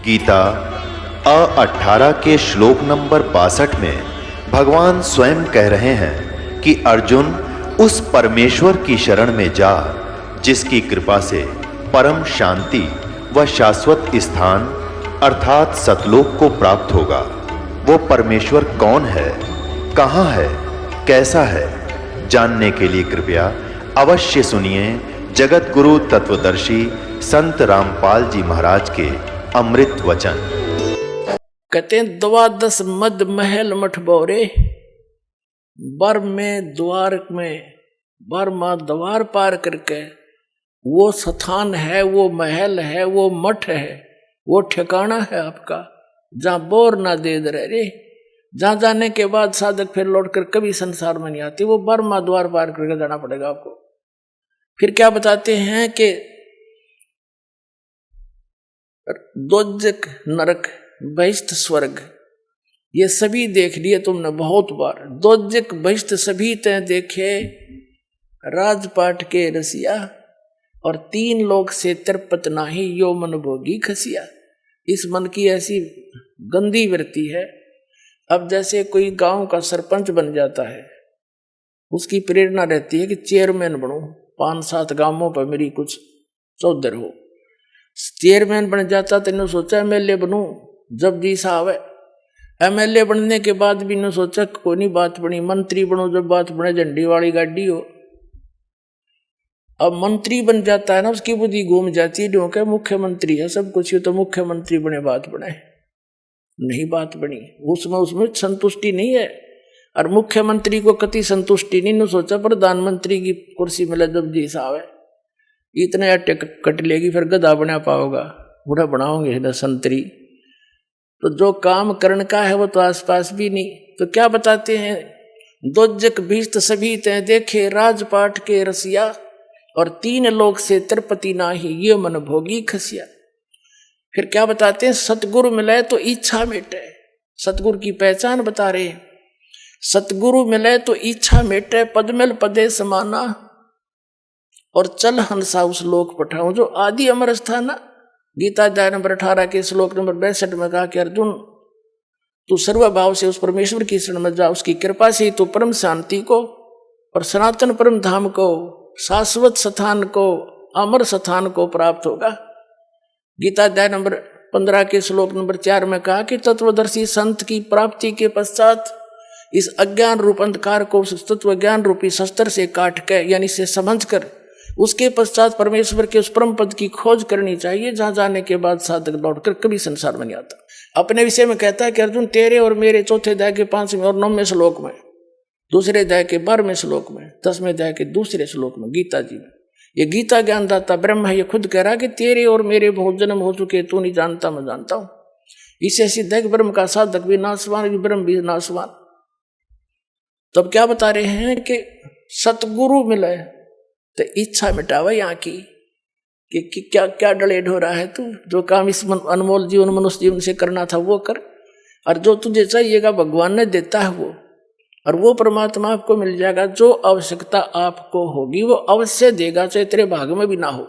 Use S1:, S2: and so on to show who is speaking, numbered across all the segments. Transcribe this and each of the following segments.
S1: गीता 18 के श्लोक नंबर 62 में भगवान स्वयं कह रहे हैं कि अर्जुन उस परमेश्वर की शरण में जा जिसकी कृपा से परम शांति व शाश्वत स्थान अर्थात सतलोक को प्राप्त होगा। वो परमेश्वर कौन है, कहाँ है, कैसा है, जानने के लिए कृपया अवश्य सुनिए जगत गुरु तत्वदर्शी संत रामपाल जी महाराज के अमृत वचन।
S2: कहते हैं 12 मद महल मठ बोरे, बर में द्वार में बर माँ द्वार पार करके वो स्थान है, वो महल है, वो मठ है, वो ठिकाना है आपका जहां बोर ना दे दे रे, जहां जाने के बाद साधक फिर लौट कर कभी संसार में नहीं आती। वो बर्मा द्वार पार करके जाना पड़ेगा आपको। फिर क्या बताते हैं कि दोजक नरक बहिष्ठ स्वर्ग ये सभी देख लिए तुमने बहुत बार। दोजक बहिष्ठ सभी तय देखे राजपाट के रसिया, और 3 लोग से तिरपत नाही यो मन भोगी खसिया। इस मन की ऐसी गंदी वृत्ति है। अब जैसे कोई गांव का सरपंच बन जाता है, उसकी प्रेरणा रहती है कि चेयरमैन बनूं, 5-7 गांवों पर मेरी कुछ चौधर हो। चेयरमैन बन जाता तो इन्हों सोचा एमएलए बनूं जब जी साहब है। एमएलए बनने के बाद भी इन्हों सोचा कोई नहीं बात बनी, मंत्री बनो जब बात बने झंडी वाली गाड़ी हो। अब मंत्री बन जाता है ना, उसकी बुद्धि घूम जाती है, क्योंकि मुख्यमंत्री है सब कुछ, तो मुख्यमंत्री बने बात बने, नहीं बात बनी। उसमें संतुष्टि नहीं है, और मुख्यमंत्री को कति संतुष्टि नहीं। सोचा प्रधानमंत्री की कुर्सी मिले जब जी साहब है, इतने अट्टे कट लेगी, फिर गधा बना पाओगा, बूढ़ा बनाओगे ना संतरी। तो जो काम करने का है वो तो आसपास भी नहीं। तो क्या बताते हैं, दोजक भीष्ट सभी तय देखे राजपाट के रसिया, और 3 लोग से तिरपति नाही ये मन भोगी खसिया। फिर क्या बताते हैं, सतगुरु मिले तो इच्छा मिटे। सतगुरु की पहचान बता रहे, सतगुरु मिले तो इच्छा मिटे, पदमिल पदे समाना, और चल हंसा उस लोक पठाऊं जो आदि अमर स्थान। गीता अध्याय नंबर 18 के श्लोक नंबर 62 में कहा कि अर्जुन तू सर्वभाव से उस परमेश्वर की शरण में जा, उसकी कृपा से तू परम शांति को और सनातन परम धाम को, शाश्वत स्थान को, अमर स्थान को प्राप्त होगा। गीता अध्याय नंबर 15 के श्लोक नंबर 4 में कहा कि तत्वदर्शी संत की प्राप्ति के पश्चात इस अज्ञान रूप अंधकार को तत्व ज्ञान रूपी शस्त्र से काट के, यानी से समझ कर, उसके पश्चात परमेश्वर के उस परम पद की खोज करनी चाहिए, जहां जाने के बाद साधक लौटकर कभी संसार में नहीं आता। अपने विषय में कहता है कि अर्जुन तेरे और मेरे चौथे अध्याय के 5वें और 9वें श्लोक में, दूसरे अध्याय के 12वें श्लोक में, 10वें अध्याय के दूसरे श्लोक में गीता जी में, ये गीता ज्ञानदाता ब्रह्म है, ये खुद कह रहा कि तेरे और मेरे बहुत जन्म हो चुके, तू नहीं जानता मैं जानता हूं। इसे सिद्ध है कि ब्रह्म का साधक भी नाशवान, ब्रह्म भी नाशवान। तब क्या बता रहे हैं कि सतगुरु मिले तो इच्छा मिटावा यहाँ की कि क्या क्या डले ढो रहा है तू, जो काम इस अनमोल जीवन मनुष्य जीवन से करना था वो कर, और जो तुझे चाहिएगा भगवान ने देता है वो, और वो परमात्मा आपको मिल जाएगा। जो आवश्यकता आपको होगी वो अवश्य देगा, चाहे तेरे भाग में भी ना हो।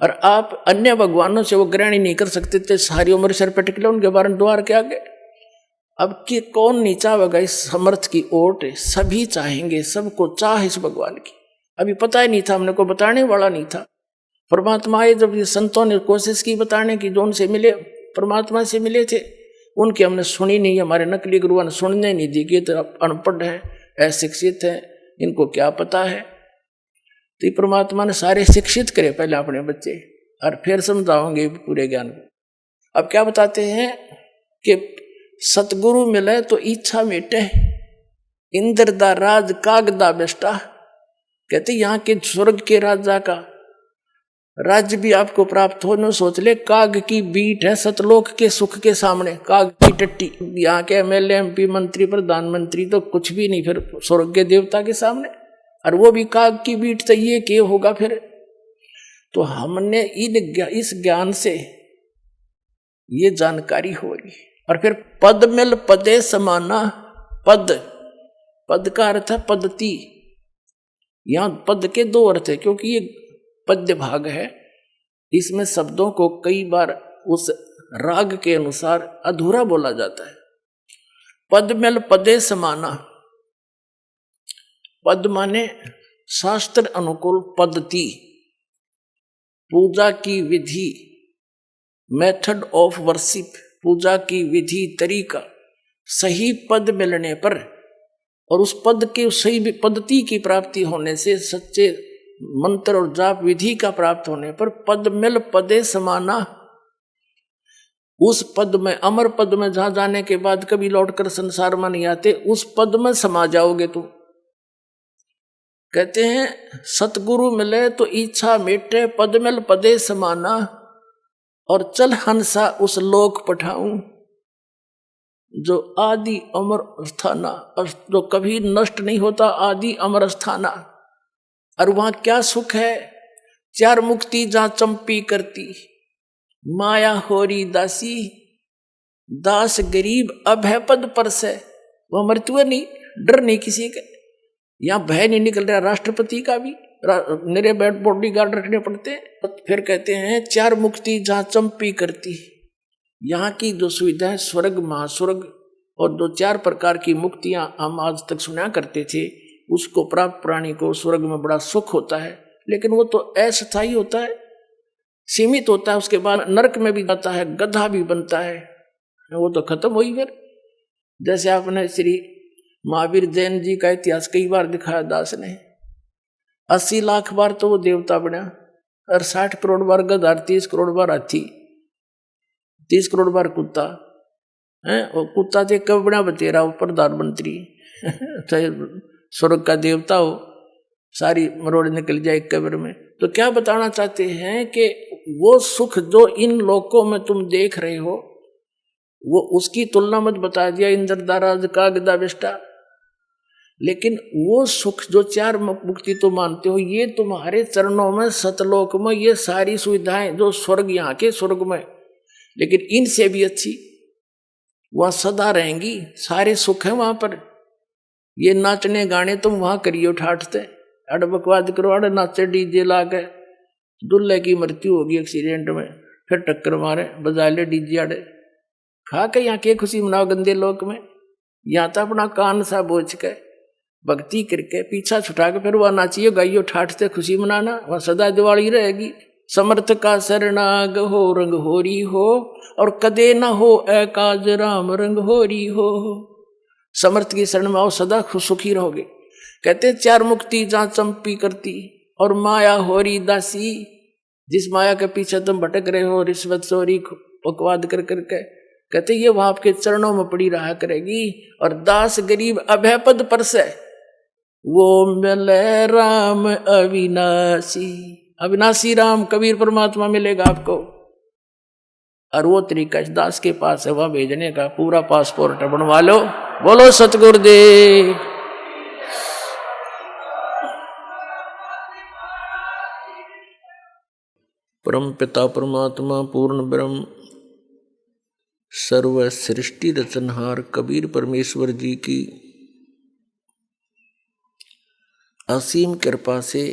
S2: और आप अन्य भगवानों से वो ग्रहण नहीं कर सकते थे, सारी उम्र सर पे टिकले उनके बारे में द्वार के आगे। अब कि कौन नहीं चाहेगा इस समर्थ की ओट, सभी चाहेंगे, सबको चाह इस भगवान की। अभी पता ही नहीं था, हमने को बताने वाला नहीं था। परमात्मा आए जब ये संतों ने कोशिश की बताने की, जो उनसे मिले परमात्मा से मिले थे, उनकी हमने सुनी नहीं। हमारे नकली गुरुओं ने सुनने नहीं दी कि तो अनपढ़ हैं, अशिक्षित हैं, इनको क्या पता है। तो परमात्मा ने सारे शिक्षित करे पहले अपने बच्चे, और फिर समझाओगे पूरे ज्ञान को। अब क्या बताते हैं कि सतगुरु मिले तो इच्छा मिटे, इंद्र दा राज कागदा बेस्टा। कहते यहाँ के स्वर्ग के राजा का राज्य भी आपको प्राप्त हो न सोच ले, काग की बीट है सतलोक के सुख के सामने, काग की टट्टी। यहाँ के एमएलए एमपी मंत्री प्रधानमंत्री तो कुछ भी नहीं फिर स्वर्ग के देवता के सामने, और वो भी काग की बीट। तो ये क्या होगा फिर। तो हमने इस ज्ञान से ये जानकारी होगी। और फिर पद मिल पदे समाना, पद का अर्थ है पद्धति। यहां पद के 2 अर्थ है, क्योंकि ये पद्य भाग है, इसमें शब्दों को कई बार उस राग के अनुसार अधूरा बोला जाता है। पद मिल पदे समाना, पद माने शास्त्र अनुकूल पद्धति, पूजा की विधि, मेथड ऑफ वर्शिप, पूजा की विधि तरीका, सही पद मिलने पर और उस पद के सही पद्धति की प्राप्ति होने से, सच्चे मंत्र और जाप विधि का प्राप्त होने पर पद मिल पदे समाना, उस पद में, अमर पद में जहां जाने के बाद कभी लौटकर संसार में नहीं आते, उस पद में समा जाओगे तुम। कहते हैं सतगुरु मिले तो इच्छा मिटे, पद मिल पदे समाना, और चल हंसा उस लोक पठाऊं जो आदि अमर स्थाना, और जो कभी नष्ट नहीं होता, आदि अमर स्थाना। और वहां क्या सुख है, चार मुक्ति जहां चंपी करती, माया होरी दासी, दास गरीब अभय पद पर से। वह मृत्यु नहीं, डर नहीं किसी का, यहां भय नहीं निकल रहा राष्ट्रपति का भी, मेरे बॉडी गार्ड रखने पड़ते हैं। फिर कहते हैं चार मुक्ति जहां चंपी करती, यहाँ की जो सुविधा है स्वर्ग महास्वर्ग और दो चार प्रकार की मुक्तियां हम आज तक सुना करते थे, उसको प्राप्त प्राणी को स्वर्ग में बड़ा सुख होता है, लेकिन वो तो अस्थायी होता है, सीमित होता है। उसके बाद नरक में भी जाता है, गधा भी बनता है, वो तो खत्म हुई फिर। जैसे आपने श्री महावीर जैन जी का इतिहास कई बार दिखाया दास ने, 80 लाख बार तो वो देवता बना, और 60 करोड़ बार गधा, 30 करोड़ बार हाथी, 30 करोड़ बार कुत्ता है। और कुत्ता से कब बना बतेरा हो प्रधानमंत्री चाहे स्वर्ग का देवता हो, सारी मरोड़ निकल जाए कब्र में। तो क्या बताना चाहते हैं कि वो सुख जो इन लोकों में तुम देख रहे हो, वो उसकी तुलना मत बता दिया इंद्रदाराज का गदा बेष्टा, लेकिन वो सुख जो चार मुक्ति तो मानते हो, ये तुम्हारे चरणों में सतलोक में ये सारी सुविधाएं जो स्वर्ग, यहाँ के स्वर्ग में, लेकिन इनसे भी अच्छी वहां सदा रहेंगी, सारे सुख है वहां पर। ये नाचने गाने तुम वहां करियो ठाठते, अड़ बकवाद करो, अड़ नाचे डीजे ला के, दुल्हे की मृत्यु होगी एक्सीडेंट में, फिर टक्कर मारे बजा ले डीजे अड़े, खा के यहाँ के खुशी मनाओ गंदे लोक में। यहाँ तो अपना कान सा बोझ के भक्ति करके पीछा छुटा के फिर वह नाचियो गाइयो ठाठते खुशी मनाना, वह सदा दिवाली रहेगी। समर्थ का शरणाग हो रंग होरी हो, और कदे ना हो एकाज राम रंग होरी हो। समर्थ की शरण में आओ, सदा सुखी रहोगे। कहते चार मुक्ति जहां चंपी करती, और माया होरी दासी, जिस माया के पीछे तुम भटक रहे हो रिश्वत चोरी बकवाद कर करके, कहते ये वहां आपके चरणों में पड़ी रहा करेगी। और दास गरीब अभय पद पर से, वो मिले राम अविनाशी, अविनाशी राम कबीर परमात्मा मिलेगा आपको। और वो तरीका इस दास के पास है, वह भेजने का पूरा पासपोर्ट बनवा लो। बोलो सतगुरुदेव। परम पिता परमात्मा पूर्ण ब्रह्म सर्व सृष्टि रचनहार कबीर परमेश्वर जी की असीम कृपा से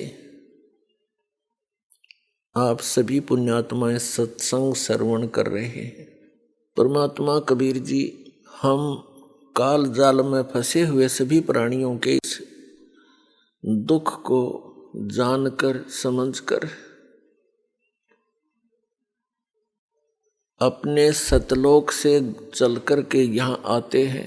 S2: आप सभी पुण्यात्माएं सत्संग श्रवण कर रहे हैं। परमात्मा कबीर जी हम काल जाल में फंसे हुए सभी प्राणियों के इस दुख को जानकर समझकर अपने सतलोक से चलकर के यहाँ आते हैं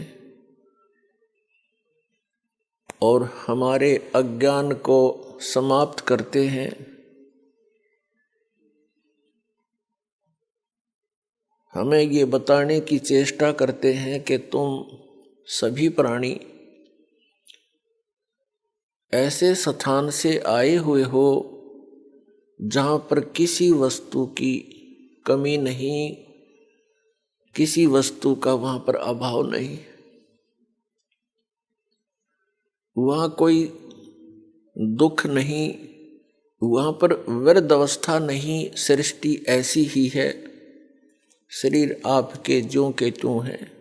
S2: और हमारे अज्ञान को समाप्त करते हैं। हमें ये बताने की चेष्टा करते हैं कि तुम सभी प्राणी ऐसे स्थान से आए हुए हो जहाँ पर किसी वस्तु की कमी नहीं, किसी वस्तु का वहाँ पर अभाव नहीं, वहाँ कोई दुख नहीं, वहाँ पर वृद्ध अवस्था नहीं, सृष्टि ऐसी ही है, शरीर आपके ज्यों के त्यों हैं।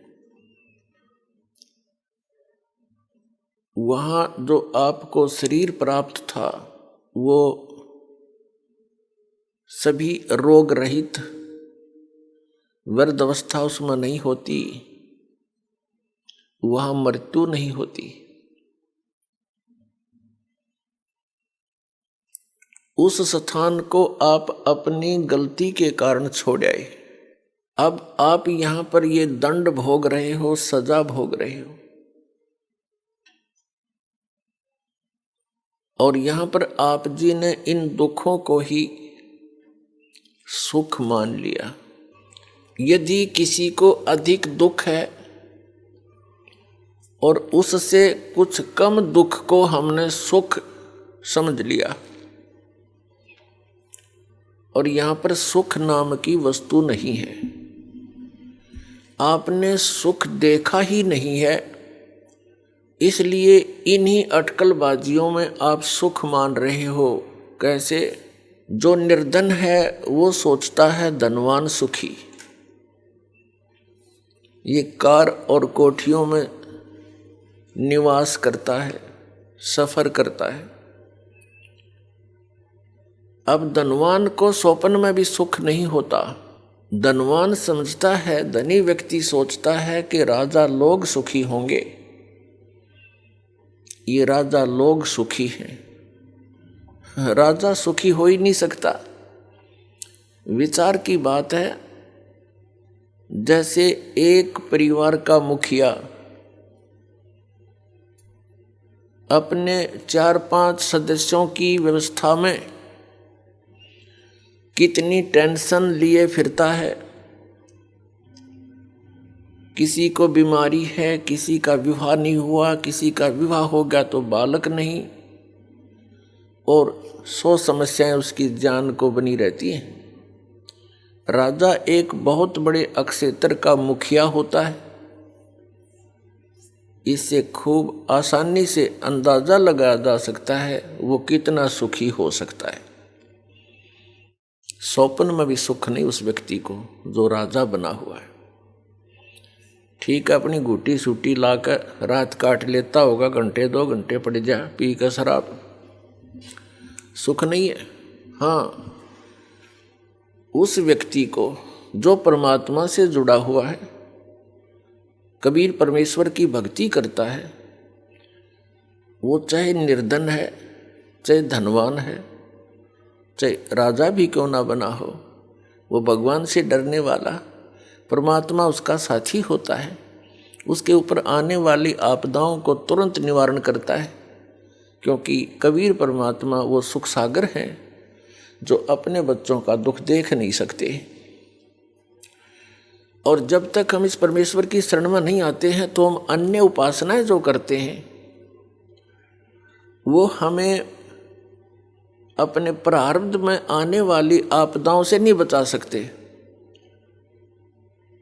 S2: वहाँ जो आपको शरीर प्राप्त था वो सभी रोग रहित, वृद्ध अवस्था उसमें नहीं होती, वहां मृत्यु नहीं होती। उस स्थान को आप अपनी गलती के कारण छोड़ आए। अब आप यहां पर ये दंड भोग रहे हो, सजा भोग रहे हो, और यहां पर आप जी ने इन दुखों को ही सुख मान लिया। यदि किसी को अधिक दुख है और उससे कुछ कम दुख को हमने सुख समझ लिया, और यहां पर सुख नाम की वस्तु नहीं है, आपने सुख देखा ही नहीं है, इसलिए इन्हीं अटकलबाजियों में आप सुख मान रहे हो। कैसे? जो निर्धन है वो सोचता है धनवान सुखी, ये कार और कोठियों में निवास करता है, सफर करता है। अब धनवान को स्वप्न में भी सुख नहीं होता। धनवान समझता है, धनी व्यक्ति सोचता है कि राजा लोग सुखी होंगे, ये राजा लोग सुखी हैं। राजा सुखी हो ही नहीं सकता। विचार की बात है, जैसे एक परिवार का मुखिया अपने 4-5 सदस्यों की व्यवस्था में कितनी टेंशन लिए फिरता है। किसी को बीमारी है, किसी का विवाह नहीं हुआ, किसी का विवाह हो गया तो बालक नहीं, और 100 समस्याएं उसकी जान को बनी रहती हैं। राजा एक बहुत बड़े अक्षेत्र का मुखिया होता है। इससे खूब आसानी से अंदाजा लगाया जा सकता है वो कितना सुखी हो सकता है। स्वप्न में भी सुख नहीं उस व्यक्ति को जो राजा बना हुआ है। ठीक है, अपनी घूटी सूटी लाकर रात काट लेता होगा, घंटे 2 घंटे पड़ जा पी कर शराब, सुख नहीं है। हाँ, उस व्यक्ति को जो परमात्मा से जुड़ा हुआ है, कबीर परमेश्वर की भक्ति करता है, वो चाहे निर्धन है, चाहे धनवान है, चाहे राजा भी क्यों ना बना हो, वो भगवान से डरने वाला, परमात्मा उसका साथी होता है। उसके ऊपर आने वाली आपदाओं को तुरंत निवारण करता है, क्योंकि कबीर परमात्मा वो सुख सागर हैं जो अपने बच्चों का दुख देख नहीं सकते। और जब तक हम इस परमेश्वर की शरण में नहीं आते हैं तो हम अन्य उपासनाएं जो करते हैं वो हमें अपने प्रारब्ध में आने वाली आपदाओं से नहीं बचा सकते।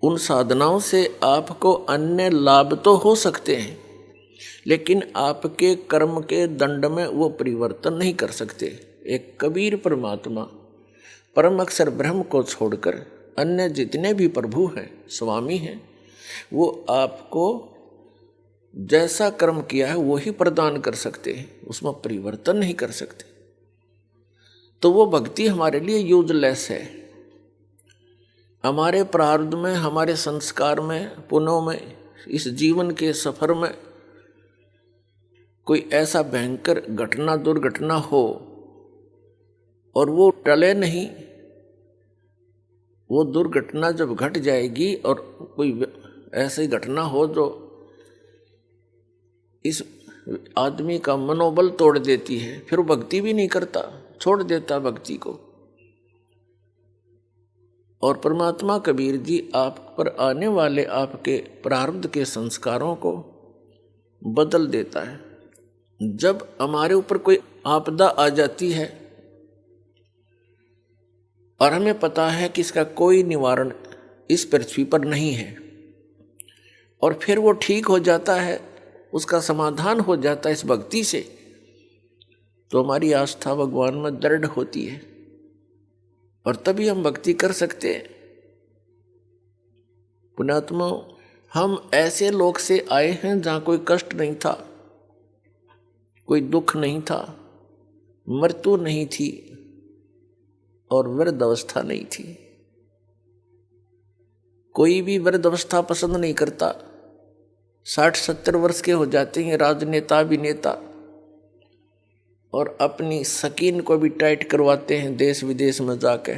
S2: उन साधनाओं से आपको अन्य लाभ तो हो सकते हैं, लेकिन आपके कर्म के दंड में वो परिवर्तन नहीं कर सकते। एक कबीर परमात्मा परम अक्षर ब्रह्म को छोड़कर अन्य जितने भी प्रभु हैं, स्वामी हैं, वो आपको जैसा कर्म किया है वो ही प्रदान कर सकते हैं, उसमें परिवर्तन नहीं कर सकते। तो वो भक्ति हमारे लिए यूजलेस है। हमारे प्रारब्ध में, हमारे संस्कार में, पुण्यों में, इस जीवन के सफर में कोई ऐसा भयंकर घटना, दुर्घटना हो और वो टले नहीं, वो दुर्घटना जब घट जाएगी और कोई ऐसी घटना हो जो इस आदमी का मनोबल तोड़ देती है, फिर वो भक्ति भी नहीं करता, छोड़ देता भक्ति को। और परमात्मा कबीर जी आप पर आने वाले आपके प्रारब्ध के संस्कारों को बदल देता है। जब हमारे ऊपर कोई आपदा आ जाती है और हमें पता है कि इसका कोई निवारण इस पृथ्वी पर नहीं है, और फिर वो ठीक हो जाता है, उसका समाधान हो जाता है इस भक्ति से, तो हमारी आस्था भगवान में दृढ़ होती है और तभी हम भक्ति कर सकते हैं। पुण्यात्मा, हम ऐसे लोक से आए हैं जहाँ कोई कष्ट नहीं था, कोई दुख नहीं था, मृत्यु नहीं थी और वृद्ध अवस्था नहीं थी। कोई भी वृद्धावस्था पसंद नहीं करता। 60-70 वर्ष के हो जाते हैं राजनेता अभिनेता, और अपनी स्किन को भी टाइट करवाते हैं देश विदेश में जाके।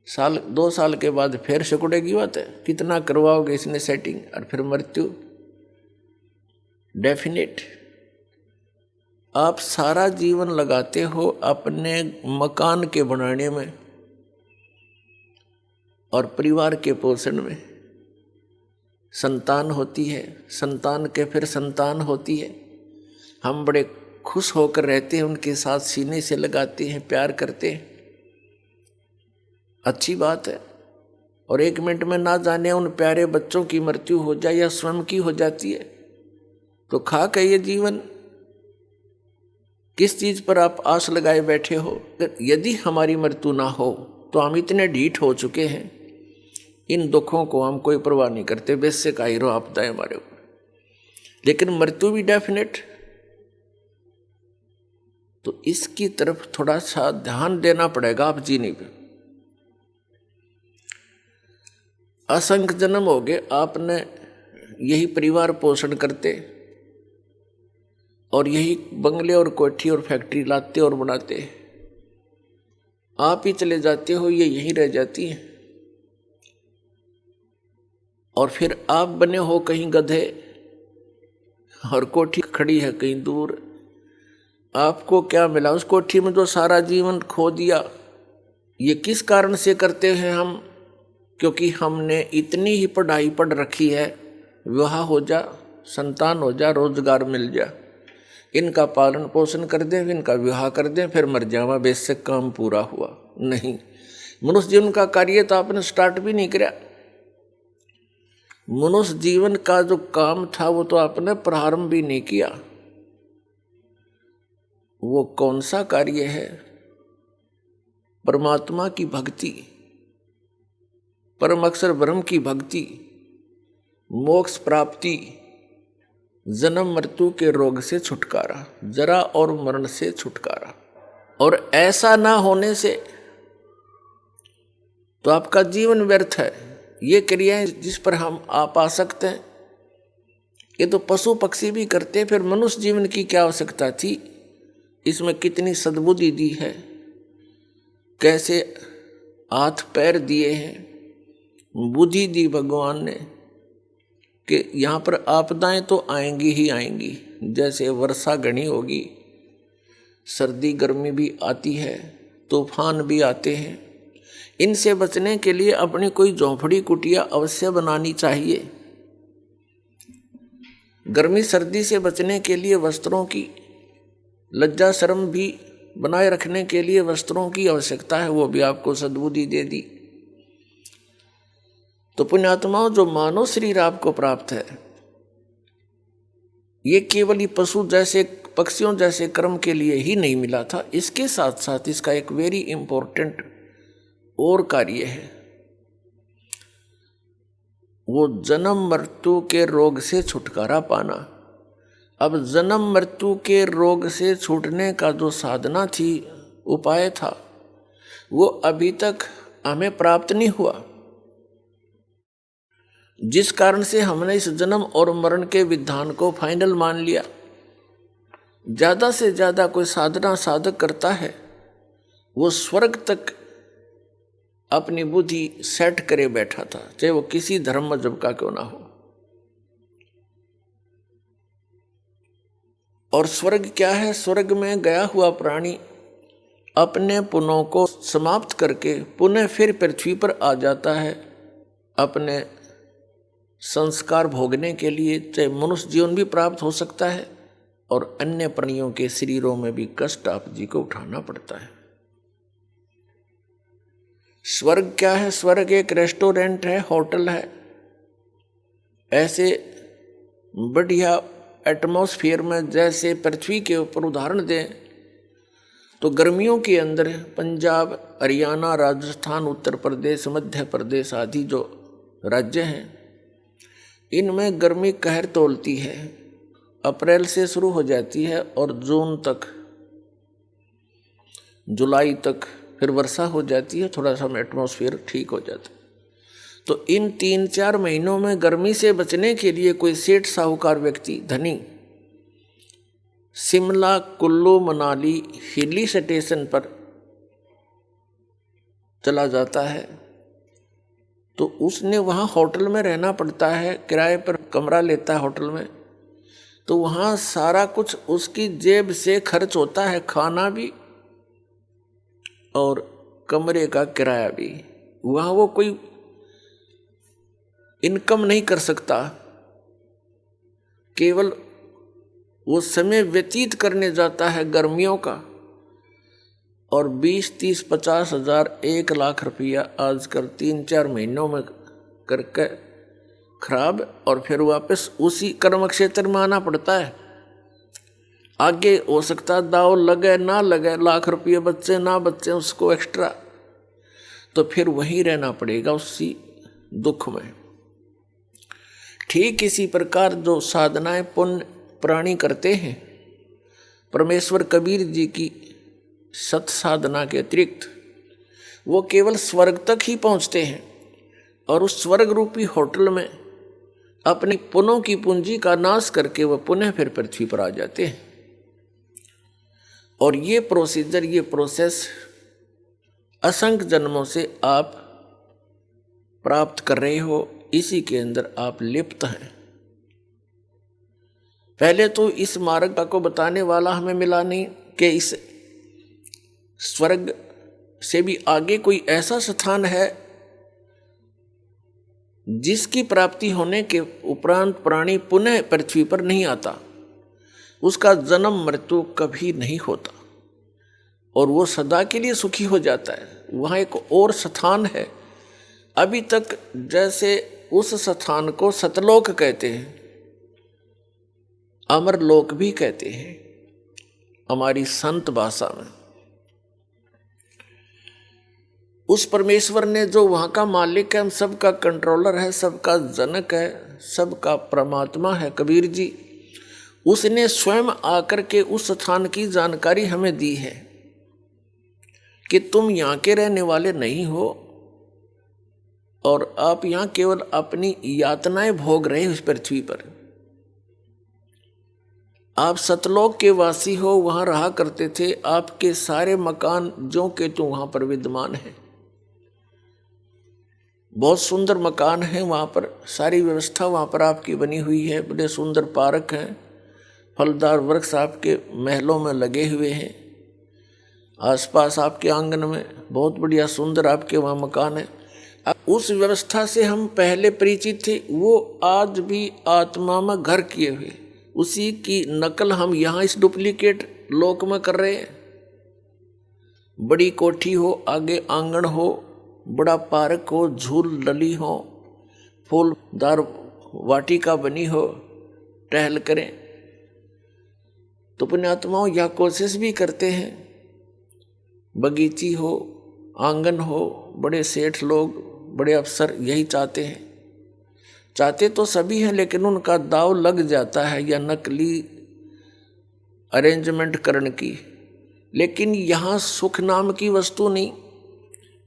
S2: 1-2 साल के बाद फिर सिकुड़ेगी बात है। कितना करवाओगे इसने सेटिंग, और फिर मृत्यु डेफिनेट। आप सारा जीवन लगाते हो अपने मकान के बनाने में और परिवार के पोषण में। संतान होती है, संतान के फिर संतान होती है। हम बड़े खुश होकर रहते हैं, उनके साथ सीने से लगाते हैं, प्यार करते हैं, अच्छी बात है। और 1 मिनट में ना जाने उन प्यारे बच्चों की मृत्यु हो जाए या स्वयं की हो जाती है, तो खाक है ये जीवन। किस चीज पर आप आस लगाए बैठे हो? यदि हमारी मृत्यु ना हो तो हम इतने ढीठ हो चुके हैं, इन दुखों को हम कोई परवाह नहीं करते, वैसे का हीरो आपदा है हमारे ऊपर। लेकिन मृत्यु भी डेफिनेट, तो इसकी तरफ थोड़ा सा ध्यान देना पड़ेगा आप जीने पे। असंख्य जन्म हो गए आपने यही परिवार पोषण करते, और यही बंगले और कोठी और फैक्ट्री लाते और बनाते। आप ही चले जाते हो, ये यहीं रह जाती है। और फिर आप बने हो कहीं गधे, और कोठी खड़ी है कहीं दूर। आपको क्या मिला उस कोठी में जो सारा जीवन खो दिया? ये किस कारण से करते हैं हम? क्योंकि हमने इतनी ही पढ़ाई पढ़ रखी है, विवाह हो जा, संतान हो जा, रोजगार मिल जा, इनका पालन पोषण कर दें, इनका विवाह कर दें, फिर मर जावा, बेशक काम पूरा हुआ। नहीं, मनुष्य जीवन का कार्य तो आपने स्टार्ट भी नहीं किया। मनुष्य जीवन का जो काम था वो तो आपने प्रारंभ भी नहीं किया। वो कौन सा कार्य है? परमात्मा की भक्ति, परम अक्षर ब्रह्म की भक्ति, मोक्ष प्राप्ति, जन्म मृत्यु के रोग से छुटकारा, जरा और मरण से छुटकारा। और ऐसा ना होने से तो आपका जीवन व्यर्थ है। ये क्रियाएं जिस पर हम आप आ सकते हैं, ये तो पशु पक्षी भी करते। फिर मनुष्य जीवन की क्या आवश्यकता थी? इसमें कितनी सद्बुद्धि दी है, कैसे हाथ पैर दिए हैं, बुद्धि दी भगवान ने कि यहाँ पर आपदाएं तो आएंगी ही आएंगी। जैसे वर्षा घनी होगी, सर्दी गर्मी भी आती है, तूफान भी आते हैं। इनसे बचने के लिए अपनी कोई झोंपड़ी कुटिया अवश्य बनानी चाहिए। गर्मी सर्दी से बचने के लिए वस्त्रों की, लज्जा शर्म भी बनाए रखने के लिए वस्त्रों की आवश्यकता है, वो भी आपको सद्बुद्धि दे दी। तो पुण्यात्माओं, जो मानव शरीर आपको प्राप्त है, ये केवल ही पशु जैसे पक्षियों जैसे कर्म के लिए ही नहीं मिला था। इसके साथ साथ इसका एक वेरी इंपॉर्टेंट और कार्य है, वो जन्म मृत्यु के रोग से छुटकारा पाना। अब जन्म मृत्यु के रोग से छूटने का जो साधना थी, उपाय था, वो अभी तक हमें प्राप्त नहीं हुआ। जिस कारण से हमने इस जन्म और मरण के विधान को फाइनल मान लिया। ज्यादा से ज्यादा कोई साधना साधक करता है, वो स्वर्ग तक अपनी बुद्धि सेट करे बैठा था, चाहे वो किसी धर्म मजहब का क्यों ना हो। और स्वर्ग क्या है? स्वर्ग में गया हुआ प्राणी अपने पुण्यों को समाप्त करके पुनः फिर पृथ्वी पर आ जाता है अपने संस्कार भोगने के लिए। चाहे मनुष्य जीवन भी प्राप्त हो सकता है, और अन्य प्राणियों के शरीरों में भी कष्ट आप जी को उठाना पड़ता है। स्वर्ग क्या है? स्वर्ग एक रेस्टोरेंट है, होटल है। ऐसे बढ़िया एटमॉस्फेयर में जैसे पृथ्वी के ऊपर उदाहरण दें तो गर्मियों के अंदर पंजाब, हरियाणा, राजस्थान, उत्तर प्रदेश, मध्य प्रदेश आदि जो राज्य हैं, इनमें गर्मी कहर तोलती है। अप्रैल से शुरू हो जाती है और जून तक, जुलाई तक फिर वर्षा हो जाती है, थोड़ा सा एटमॉस्फेयर ठीक हो जाता है। तो इन 3-4 महीनों में गर्मी से बचने के लिए कोई सेठ साहूकार व्यक्ति धनी शिमला, कुल्लू, मनाली हिली स्टेशन पर चला जाता है, तो उसने वहाँ होटल में रहना पड़ता है, किराए पर कमरा लेता है होटल में। तो वहाँ सारा कुछ उसकी जेब से खर्च होता है, खाना भी और कमरे का किराया भी। वहाँ वो कोई इनकम नहीं कर सकता, केवल वो समय व्यतीत करने जाता है गर्मियों का। और 20, 30, 50 हजार, 1 लाख रुपया आजकल 3-4 महीनों में करके खराब, और फिर वापस उसी कर्म क्षेत्र में आना पड़ता है। आगे हो सकता दाव लगे ना लगे, लाख रुपये बच्चे ना बच्चे उसको एक्स्ट्रा, तो फिर वहीं रहना पड़ेगा उसी दुख में। ठीक इसी प्रकार जो साधनाएं पुण्य प्राणी करते हैं, परमेश्वर कबीर जी की सत साधना के अतिरिक्त वो केवल स्वर्ग तक ही पहुंचते हैं, और उस स्वर्ग रूपी होटल में अपनी पुण्यों की पूंजी का नाश करके वह पुनः फिर पृथ्वी पर आ जाते हैं। और ये प्रोसीजर, ये प्रोसेस असंख्य जन्मों से आप प्राप्त कर रहे हो, इसी के अंदर आप लिप्त हैं। पहले तो इस मार्ग को बताने वाला हमें मिला नहीं कि इस स्वर्ग से भी आगे कोई ऐसा स्थान है जिसकी प्राप्ति होने के उपरांत प्राणी पुनः पृथ्वी पर नहीं आता, उसका जन्म मृत्यु कभी नहीं होता और वो सदा के लिए सुखी हो जाता है। वहाँ एक और स्थान है अभी तक, जैसे उस स्थान को सतलोक कहते हैं, अमरलोक भी कहते हैं हमारी संत भाषा में। उस परमेश्वर ने जो वहाँ का मालिक है, हम सबका कंट्रोलर है, सबका जनक है, सबका परमात्मा है कबीर जी, उसने स्वयं आकर के उस स्थान की जानकारी हमें दी है कि तुम यहाँ के रहने वाले नहीं हो और आप यहाँ केवल अपनी यातनाएं भोग रहे हो इस पृथ्वी पर। आप सतलोक के वासी हो, वहाँ रहा करते थे, आपके सारे मकान जो के तो वहाँ पर विद्यमान है, बहुत सुंदर मकान है, वहाँ पर सारी व्यवस्था वहाँ पर आपकी बनी हुई है, बड़े सुंदर पार्क हैं, फलदार वृक्ष आपके महलों में लगे हुए हैं, आसपास आपके आंगन में बहुत बढ़िया सुंदर आपके वहाँ मकान है। उस व्यवस्था से हम पहले परिचित थे, वो आज भी आत्मा में घर किए हुए, उसी की नकल हम यहाँ इस डुप्लीकेट लोक में कर रहे हैं। बड़ी कोठी हो, आगे आंगन हो, बड़ा पार्क हो, झूल डली हो, फूलदार वाटिका बनी हो, टहल करें। तो पुण्यात्माओं यह कोशिश भी करते हैं, बगीची हो, आंगन हो, बड़े सेठ लोग, बड़े अफसर यही चाहते हैं। चाहते तो सभी हैं, लेकिन उनका दाव लग जाता है या नकली अरेंजमेंट करने की। लेकिन यहाँ सुख नाम की वस्तु नहीं,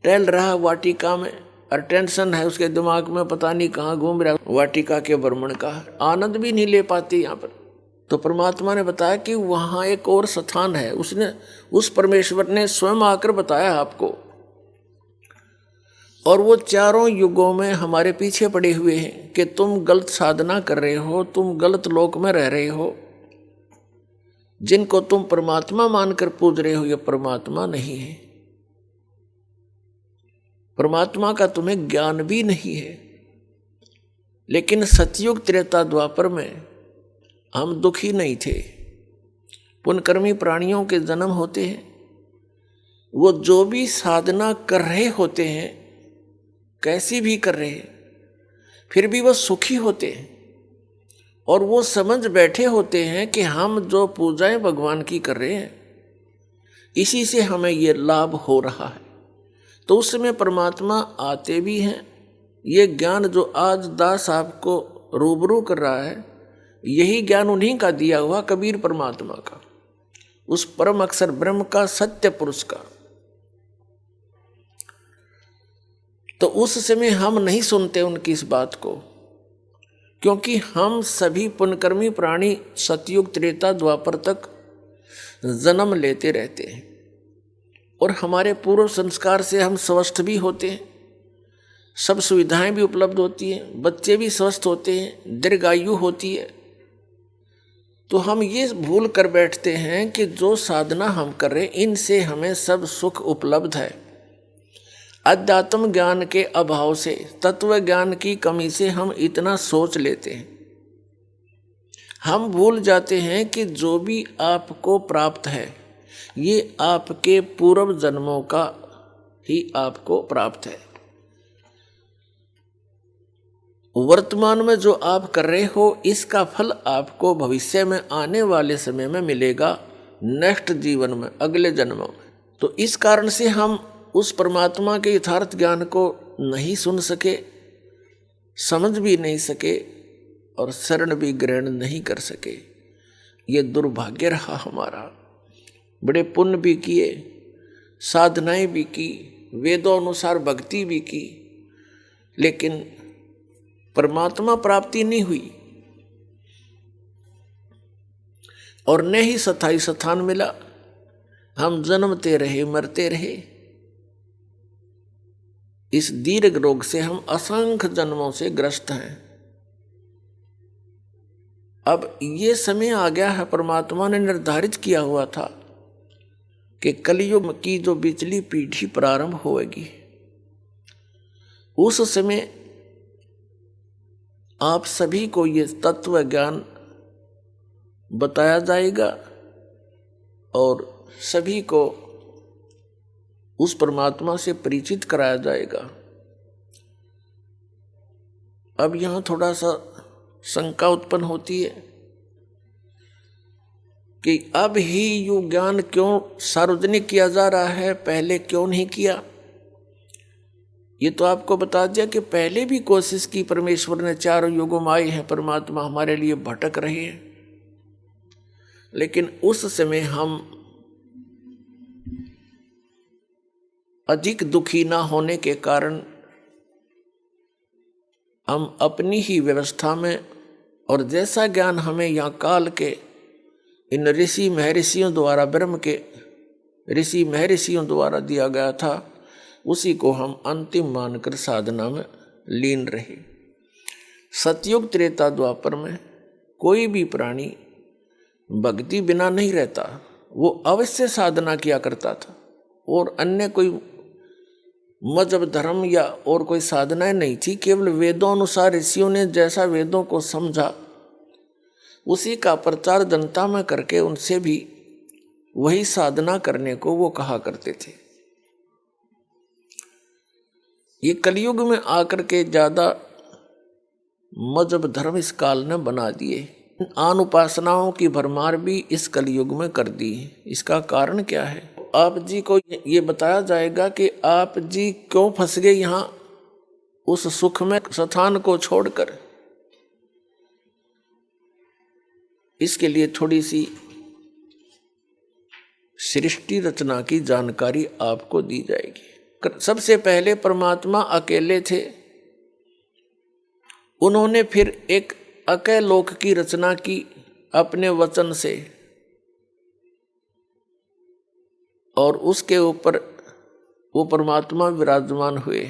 S2: टहल रहा वाटिका में और टेंशन है उसके दिमाग में, पता नहीं कहाँ घूम रहा, वाटिका के भ्रमण का आनंद भी नहीं ले पाती यहाँ पर। तो परमात्मा ने बताया कि वहाँ एक और स्थान है, उसने, उस परमेश्वर ने स्वयं आकर बताया आपको, और वो चारों युगों में हमारे पीछे पड़े हुए हैं कि तुम गलत साधना कर रहे हो, तुम गलत लोक में रह रहे हो, जिनको तुम परमात्मा मानकर पूज रहे हो, ये परमात्मा नहीं है, परमात्मा का तुम्हें ज्ञान भी नहीं है। लेकिन सतयुग त्रेता द्वापर में हम दुखी नहीं थे। पुण्यकर्मी प्राणियों के जन्म होते हैं, वो जो भी साधना कर रहे होते हैं, कैसी भी कर रहे हैं, फिर भी वो सुखी होते हैं और वो समझ बैठे होते हैं कि हम जो पूजाएं भगवान की कर रहे हैं, इसी से हमें ये लाभ हो रहा है। तो उस समय परमात्मा आते भी हैं। ये ज्ञान जो आज दास आपको रूबरू कर रहा है, यही ज्ञान उन्हीं का दिया हुआ, कबीर परमात्मा का, उस परम अक्षर ब्रह्म का, सत्य पुरुष का। तो उस समय हम नहीं सुनते उनकी इस बात को, क्योंकि हम सभी पुण्यकर्मी प्राणी सतयुग त्रेता द्वापर तक जन्म लेते रहते हैं और हमारे पूर्व संस्कार से हम स्वस्थ भी होते हैं, सब सुविधाएं भी उपलब्ध होती हैं, बच्चे भी स्वस्थ होते हैं, दीर्घायु होती है। तो हम ये भूल कर बैठते हैं कि जो साधना हम कर रहे हैं इनसे हमें सब सुख उपलब्ध है। अध्यात्म ज्ञान के अभाव से, तत्व ज्ञान की कमी से हम इतना सोच लेते हैं। हम भूल जाते हैं कि जो भी आपको प्राप्त है ये आपके पूर्व जन्मों का ही आपको प्राप्त है। वर्तमान में जो आप कर रहे हो इसका फल आपको भविष्य में आने वाले समय में मिलेगा, नेक्स्ट जीवन में, अगले जन्मों में। तो इस कारण से हम उस परमात्मा के यथार्थ ज्ञान को नहीं सुन सके, समझ भी नहीं सके और शरण भी ग्रहण नहीं कर सके। ये दुर्भाग्य रहा हमारा। बड़े पुण्य भी किए, साधनाएं भी की, वेदों अनुसार भक्ति भी की, लेकिन परमात्मा प्राप्ति नहीं हुई और न ही स्थायी स्थान मिला। हम जन्मते रहे, मरते रहे। इस दीर्घ रोग से हम असंख्य जन्मों से ग्रस्त हैं। अब ये समय आ गया है, परमात्मा ने निर्धारित किया हुआ था कि कलयुग की जो बिचली पीढ़ी प्रारंभ होगी उस समय आप सभी को ये तत्व ज्ञान बताया जाएगा और सभी को उस परमात्मा से परिचित कराया जाएगा। अब यहाँ थोड़ा सा शंका उत्पन्न होती है कि अब ही ये ज्ञान क्यों सार्वजनिक किया जा रहा है, पहले क्यों नहीं किया। ये तो आपको बता दिया कि पहले भी कोशिश की, परमेश्वर ने चारों युगों में आए हैं, परमात्मा हमारे लिए भटक रहे हैं, लेकिन उस समय हम अधिक दुखी ना होने के कारण हम अपनी ही व्यवस्था में और जैसा ज्ञान हमें यहाँ काल के इन ऋषि महर्षियों द्वारा, ब्रह्म के ऋषि महर्षियों द्वारा दिया गया था, उसी को हम अंतिम मानकर साधना में लीन रहे। सतयुग त्रेता द्वापर में कोई भी प्राणी भक्ति बिना नहीं रहता, वो अवश्य साधना किया करता था और अन्य कोई मजहब धर्म या और कोई साधनाएं नहीं थी। केवल वेदों अनुसार ऋषियों ने जैसा वेदों को समझा उसी का प्रचार जनता में करके उनसे भी वही साधना करने को वो कहा करते थे। ये कलयुग में आकर के ज्यादा मजहब धर्म इस काल ने बना दिए, आन उपासनाओं की भरमार भी इस कलयुग में कर दी। इसका कारण क्या है? आप जी को ये बताया जाएगा कि आप जी क्यों फंस गए यहाँ उस सुख में स्थान को छोड़कर। इसके लिए थोड़ी सी सृष्टि रचना की जानकारी आपको दी जाएगी। सबसे पहले परमात्मा अकेले थे, उन्होंने फिर एक अकेलोक की रचना की अपने वचन से और उसके ऊपर वो परमात्मा विराजमान हुए।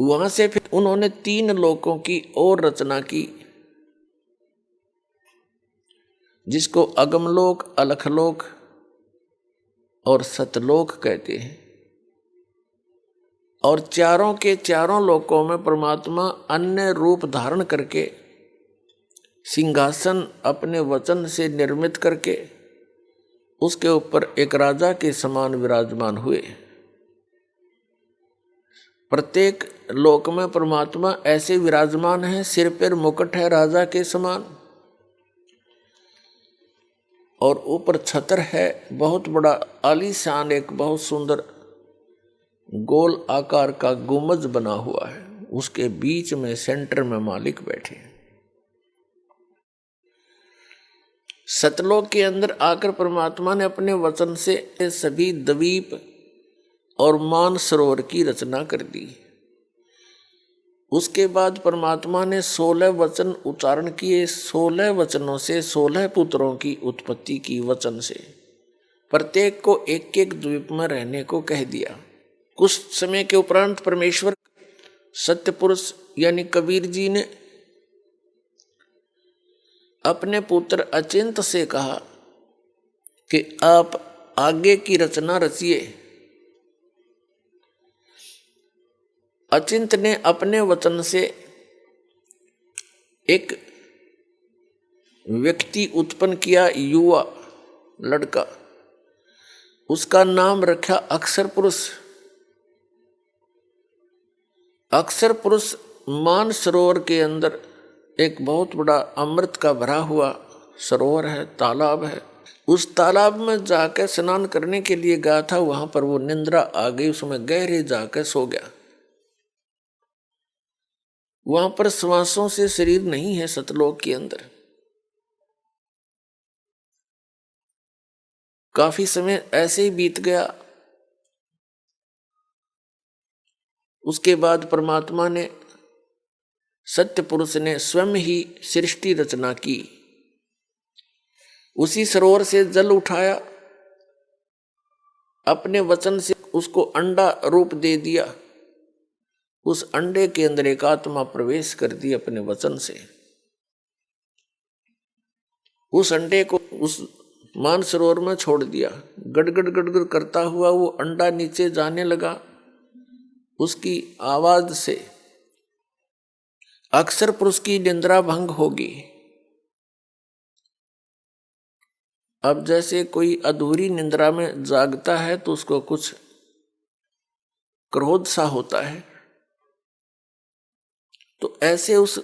S2: वहां से फिर उन्होंने 3 लोकों की और रचना की, जिसको अगमलोक, अलखलोक और सतलोक कहते हैं। और चारों के चारों लोकों में परमात्मा अन्य रूप धारण करके सिंहासन अपने वचन से निर्मित करके उसके ऊपर एक राजा के समान विराजमान हुए। प्रत्येक लोक में परमात्मा ऐसे विराजमान है, सिर पर मुकुट है राजा के समान और ऊपर छतर है, बहुत बड़ा आलीशान एक बहुत सुंदर गोल आकार का गुंबज बना हुआ है, उसके बीच में सेंटर में मालिक बैठे हैं। सतलोक के अंदर आकर परमात्मा ने अपने वचन से सभी द्वीप और मान सरोवर की रचना कर दी। उसके बाद परमात्मा ने 16 वचन उच्चारण किए। 16 वचनों से 16 पुत्रों की उत्पत्ति की वचन से। प्रत्येक को एक एक द्वीप में रहने को कह दिया। कुछ समय के उपरांत परमेश्वर सत्य पुरुष यानी कबीर जी ने अपने पुत्र अचिंत से कहा कि आप आगे की रचना रचिए। अचिंत ने अपने वचन से एक व्यक्ति उत्पन्न किया, युवा लड़का। उसका नाम रखा अक्षर पुरुष। अक्षर पुरुष मान सरोवर के अंदर एक बहुत बड़ा अमृत का भरा हुआ सरोवर है, तालाब है। उस तालाब में जाकर स्नान करने के लिए गया था। वहां पर वो निंद्रा आ गई, उसमें गहरे जाकर सो गया। वहां पर श्वासों से शरीर नहीं है सतलोक के अंदर। काफी समय ऐसे ही बीत गया। उसके बाद परमात्मा ने, सत्य पुरुष ने स्वयं ही सृष्टि रचना की। उसी सरोवर से जल उठाया, अपने वचन से उसको अंडा रूप दे दिया। उस अंडे के अंदर एक आत्मा प्रवेश कर दी अपने वचन से। उस अंडे को उस मान सरोवर में छोड़ दिया। गड़गड़ गड़गड़ करता हुआ वो अंडा नीचे जाने लगा। उसकी आवाज से अक्षर पुरुष की निंद्रा भंग होगी। अब जैसे कोई अधूरी निंद्रा में जागता है तो उसको कुछ क्रोध सा होता है, तो ऐसे उस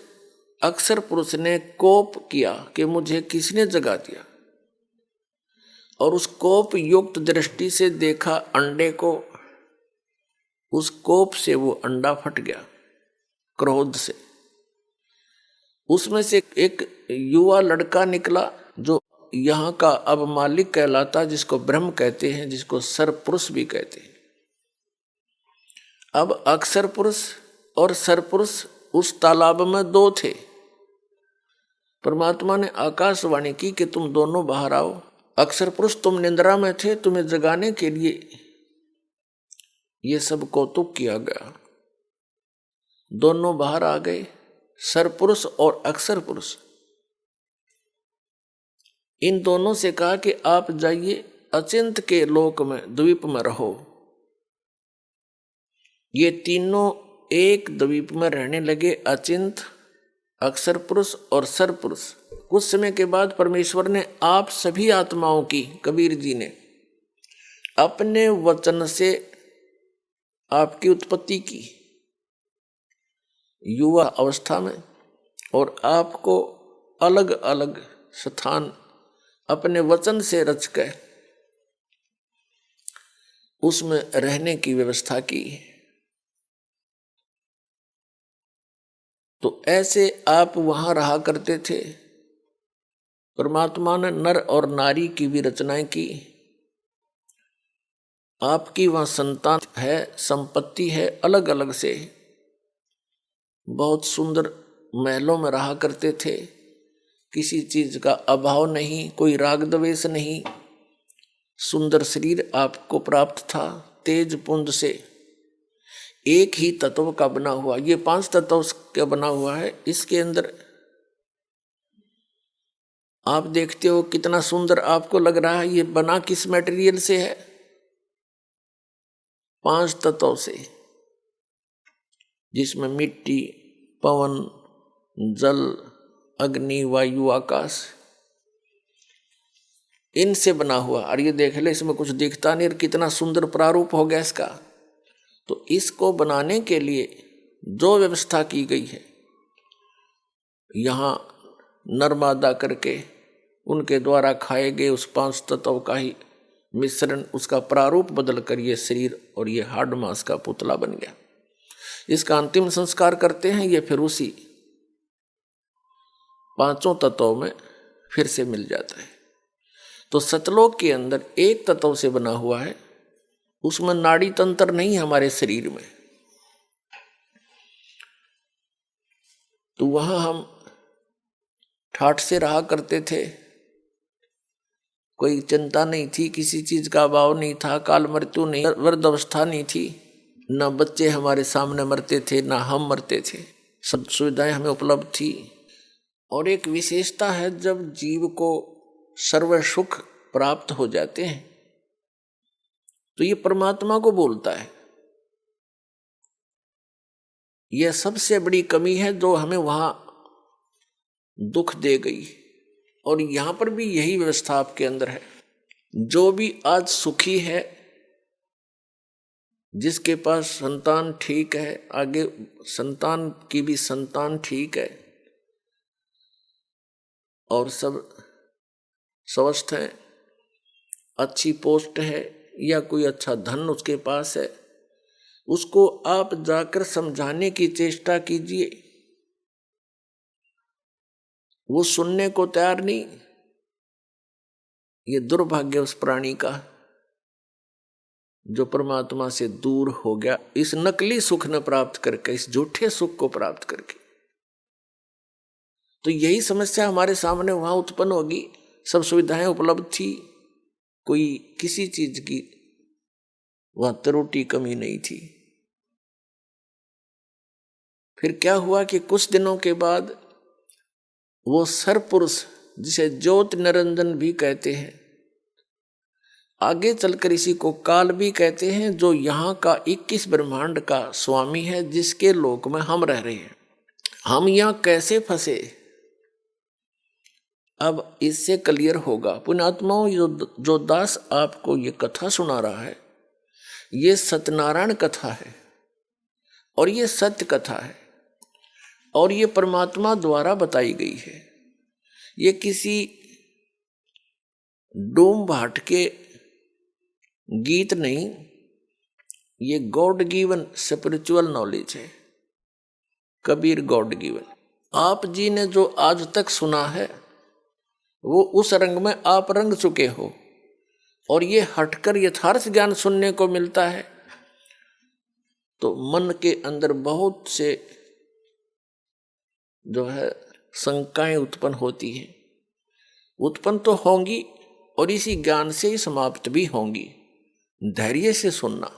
S2: अक्षर पुरुष ने कोप किया कि मुझे किसने जगा दिया। और उस कोप युक्त दृष्टि से देखा अंडे को। उस कोप से वो अंडा फट गया क्रोध से। उसमें से एक युवा लड़का निकला जो यहाँ का अब मालिक कहलाता, जिसको ब्रह्म कहते हैं, जिसको सरपुरुष भी कहते हैं। अब अक्षर पुरुष और सरपुरुष उस तालाब में दो थे। परमात्मा ने आकाशवाणी की कि तुम दोनों बाहर आओ। अक्षर पुरुष तुम निंद्रा में थे, तुम्हें जगाने के लिए ये सब कौतुक किया गया। दोनों बाहर आ गए, सरपुरुष और अक्षर पुरुष। इन दोनों से कहा कि आप जाइए अचिंत के लोक में, द्वीप में रहो। ये तीनों एक द्वीप में रहने लगे, अचिंत, अक्षर पुरुष और सरपुरुष। कुछ समय के बाद परमेश्वर ने आप सभी आत्माओं की, कबीर जी ने अपने वचन से आपकी उत्पत्ति की युवा अवस्था में, और आपको अलग अलग स्थान अपने वचन से रचकर उसमें रहने की व्यवस्था की। तो ऐसे आप वहां रहा करते थे। परमात्मा ने नर और नारी की भी रचनाएं की। आपकी वहां संतान है, संपत्ति है, अलग अलग से। बहुत सुंदर महलों में रहा करते थे। किसी चीज का अभाव नहीं, कोई राग द्वेष नहीं। सुंदर शरीर आपको प्राप्त था, तेज पुंज से एक ही तत्व का बना हुआ। ये 5 तत्व का बना हुआ है। इसके अंदर आप देखते हो कितना सुंदर आपको लग रहा है। ये बना किस मटेरियल से है? 5 तत्वों से, जिसमें मिट्टी, पवन, जल, अग्नि, वायु, आकाश, इनसे बना हुआ। और ये देख ले, इसमें कुछ दिखता नहीं और कितना सुंदर प्रारूप हो गया इसका। तो इसको बनाने के लिए जो व्यवस्था की गई है, यहाँ नर मादा करके उनके द्वारा खाए गए उस 5 तत्व का ही मिश्रण, उसका प्रारूप बदल कर ये शरीर और ये हाड़ मांस का पुतला बन गया। इसका अंतिम संस्कार करते हैं, ये फिर उसी 5 तत्वों में फिर से मिल जाता है। तो सतलोक के अंदर एक तत्व से बना हुआ है, उसमें नाड़ी तंत्र नहीं है हमारे शरीर में। तो वहां हम ठाठ से रहा करते थे, कोई चिंता नहीं थी, किसी चीज का अभाव नहीं था, काल मृत्यु नहीं, वृद्ध अवस्था नहीं थी, ना बच्चे हमारे सामने मरते थे ना हम मरते थे, सब सुविधाएं हमें उपलब्ध थी। और एक विशेषता है, जब जीव को सर्व सुख प्राप्त हो जाते हैं तो ये परमात्मा को बोलता है। यह सबसे बड़ी कमी है जो हमें वहां दुख दे गई। और यहां पर भी यही व्यवस्था आपके अंदर है। जो भी आज सुखी है, जिसके पास संतान ठीक है, आगे संतान की भी संतान ठीक है और सब स्वस्थ है, अच्छी पोस्ट है या कोई अच्छा धन उसके पास है, उसको आप जाकर समझाने की चेष्टा कीजिए, वो सुनने को तैयार नहीं। ये दुर्भाग्य उस प्राणी का जो परमात्मा से दूर हो गया, इस नकली सुख न प्राप्त करके, इस झूठे सुख को प्राप्त करके। तो यही समस्या हमारे सामने वहां उत्पन्न होगी। सब सुविधाएं उपलब्ध थी, कोई किसी चीज की वहां त्रुटि कमी नहीं थी। फिर क्या हुआ कि कुछ दिनों के बाद वो सरपुरुष, जिसे ज्योत निरंजन भी कहते हैं, आगे चलकर इसी को काल भी कहते हैं, जो यहाँ का 21 ब्रह्मांड का स्वामी है, जिसके लोक में हम रह रहे हैं। हम यहाँ कैसे फंसे, अब इससे क्लियर होगा। पुण्यात्माओं, जो दास आपको ये कथा सुना रहा है, ये सत्यनारायण कथा है और ये सत्य कथा है और ये परमात्मा द्वारा बताई गई है। ये किसी डोम भाट के गीत नहीं, ये गॉड गिवन स्पिरिचुअल नॉलेज है, कबीर गॉड गिवन। आप जी ने जो आज तक सुना है वो उस रंग में आप रंग चुके हो, और ये हटकर यथार्थ ज्ञान सुनने को मिलता है तो मन के अंदर बहुत से जो है शंकाएं उत्पन्न होती हैं, उत्पन्न तो होंगी और इसी ज्ञान से ही समाप्त भी होंगी। धैर्य से सुनना।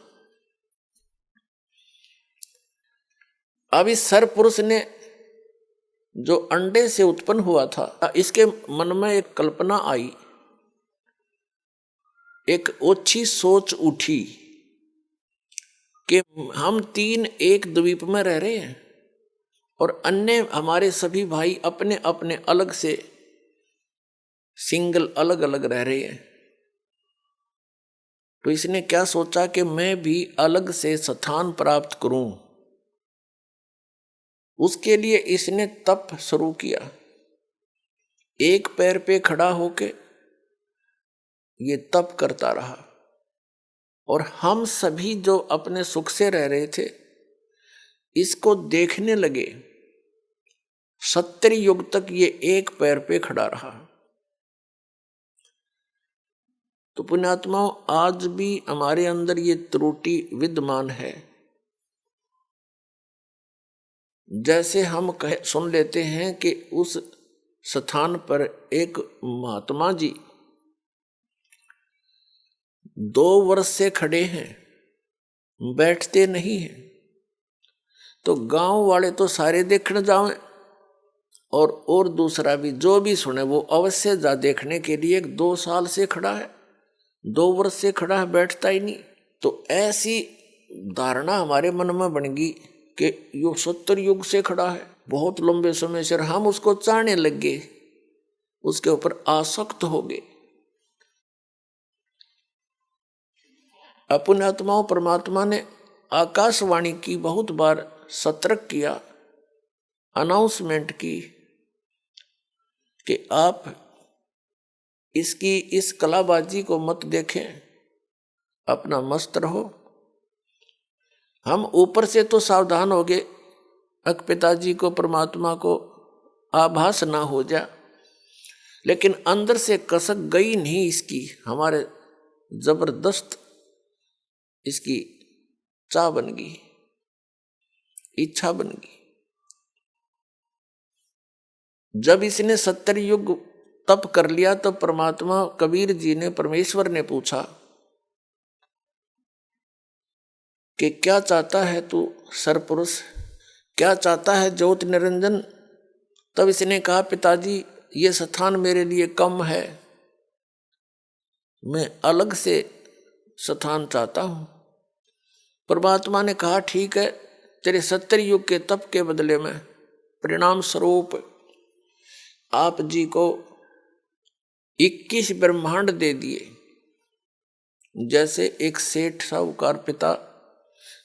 S2: अब इस सरपुरुष ने जो अंडे से उत्पन्न हुआ था, इसके मन में एक कल्पना आई, एक ओछी सोच उठी कि हम 3 एक द्वीप में रह रहे हैं और अन्य हमारे सभी भाई अपने अपने अलग से सिंगल अलग अलग रह रहे हैं। तो इसने क्या सोचा कि मैं भी अलग से स्थान प्राप्त करूं। उसके लिए इसने तप शुरू किया। एक पैर पे खड़ा होके ये तप करता रहा और हम सभी जो अपने सुख से रह रहे थे इसको देखने लगे। 70 युग तक ये एक पैर पे खड़ा रहा। तो पुण्यात्माओं, आज भी हमारे अंदर ये त्रुटि विद्यमान है। जैसे हम सुन लेते हैं कि उस स्थान पर एक महात्मा जी 2 वर्ष से खड़े हैं, बैठते नहीं हैं, तो गांव वाले तो सारे देखने जाएं और दूसरा भी जो भी सुने वो अवश्य जा देखने के लिए। 2 साल से खड़ा है, 2 वर्ष से खड़ा है, बैठता ही नहीं। तो ऐसी धारणा हमारे मन में बन गई कि यो 70 युग से खड़ा है, बहुत लंबे समय से। हम उसको चाहने लग गए, उसके ऊपर आसक्त हो गए। अपने आत्माओं, परमात्मा ने आकाशवाणी की, बहुत बार सतर्क किया, अनाउंसमेंट की कि आप इस कलाबाजी को मत देखें, अपना मस्त रहो। हम ऊपर से तो सावधान हो गए, पिताजी को, परमात्मा को आभास ना हो जा, लेकिन अंदर से कसक गई नहीं इसकी। हमारे जबरदस्त इसकी चाह बन गई, इच्छा बन गई। जब इसने 70 युग तप कर लिया तो परमात्मा कबीर जी ने, परमेश्वर ने पूछा कि क्या चाहता है तू सरपुरुष, क्या चाहता है ज्योति निरंजन। तब इसने कहा पिताजी ये स्थान मेरे लिए कम है, मैं अलग से स्थान चाहता हूं। परमात्मा ने कहा ठीक है, तेरे 70 युग के तप के बदले में परिणाम स्वरूप आप जी को 21 ब्रह्मांड दे दिए। जैसे एक सेठ साहूकार पिता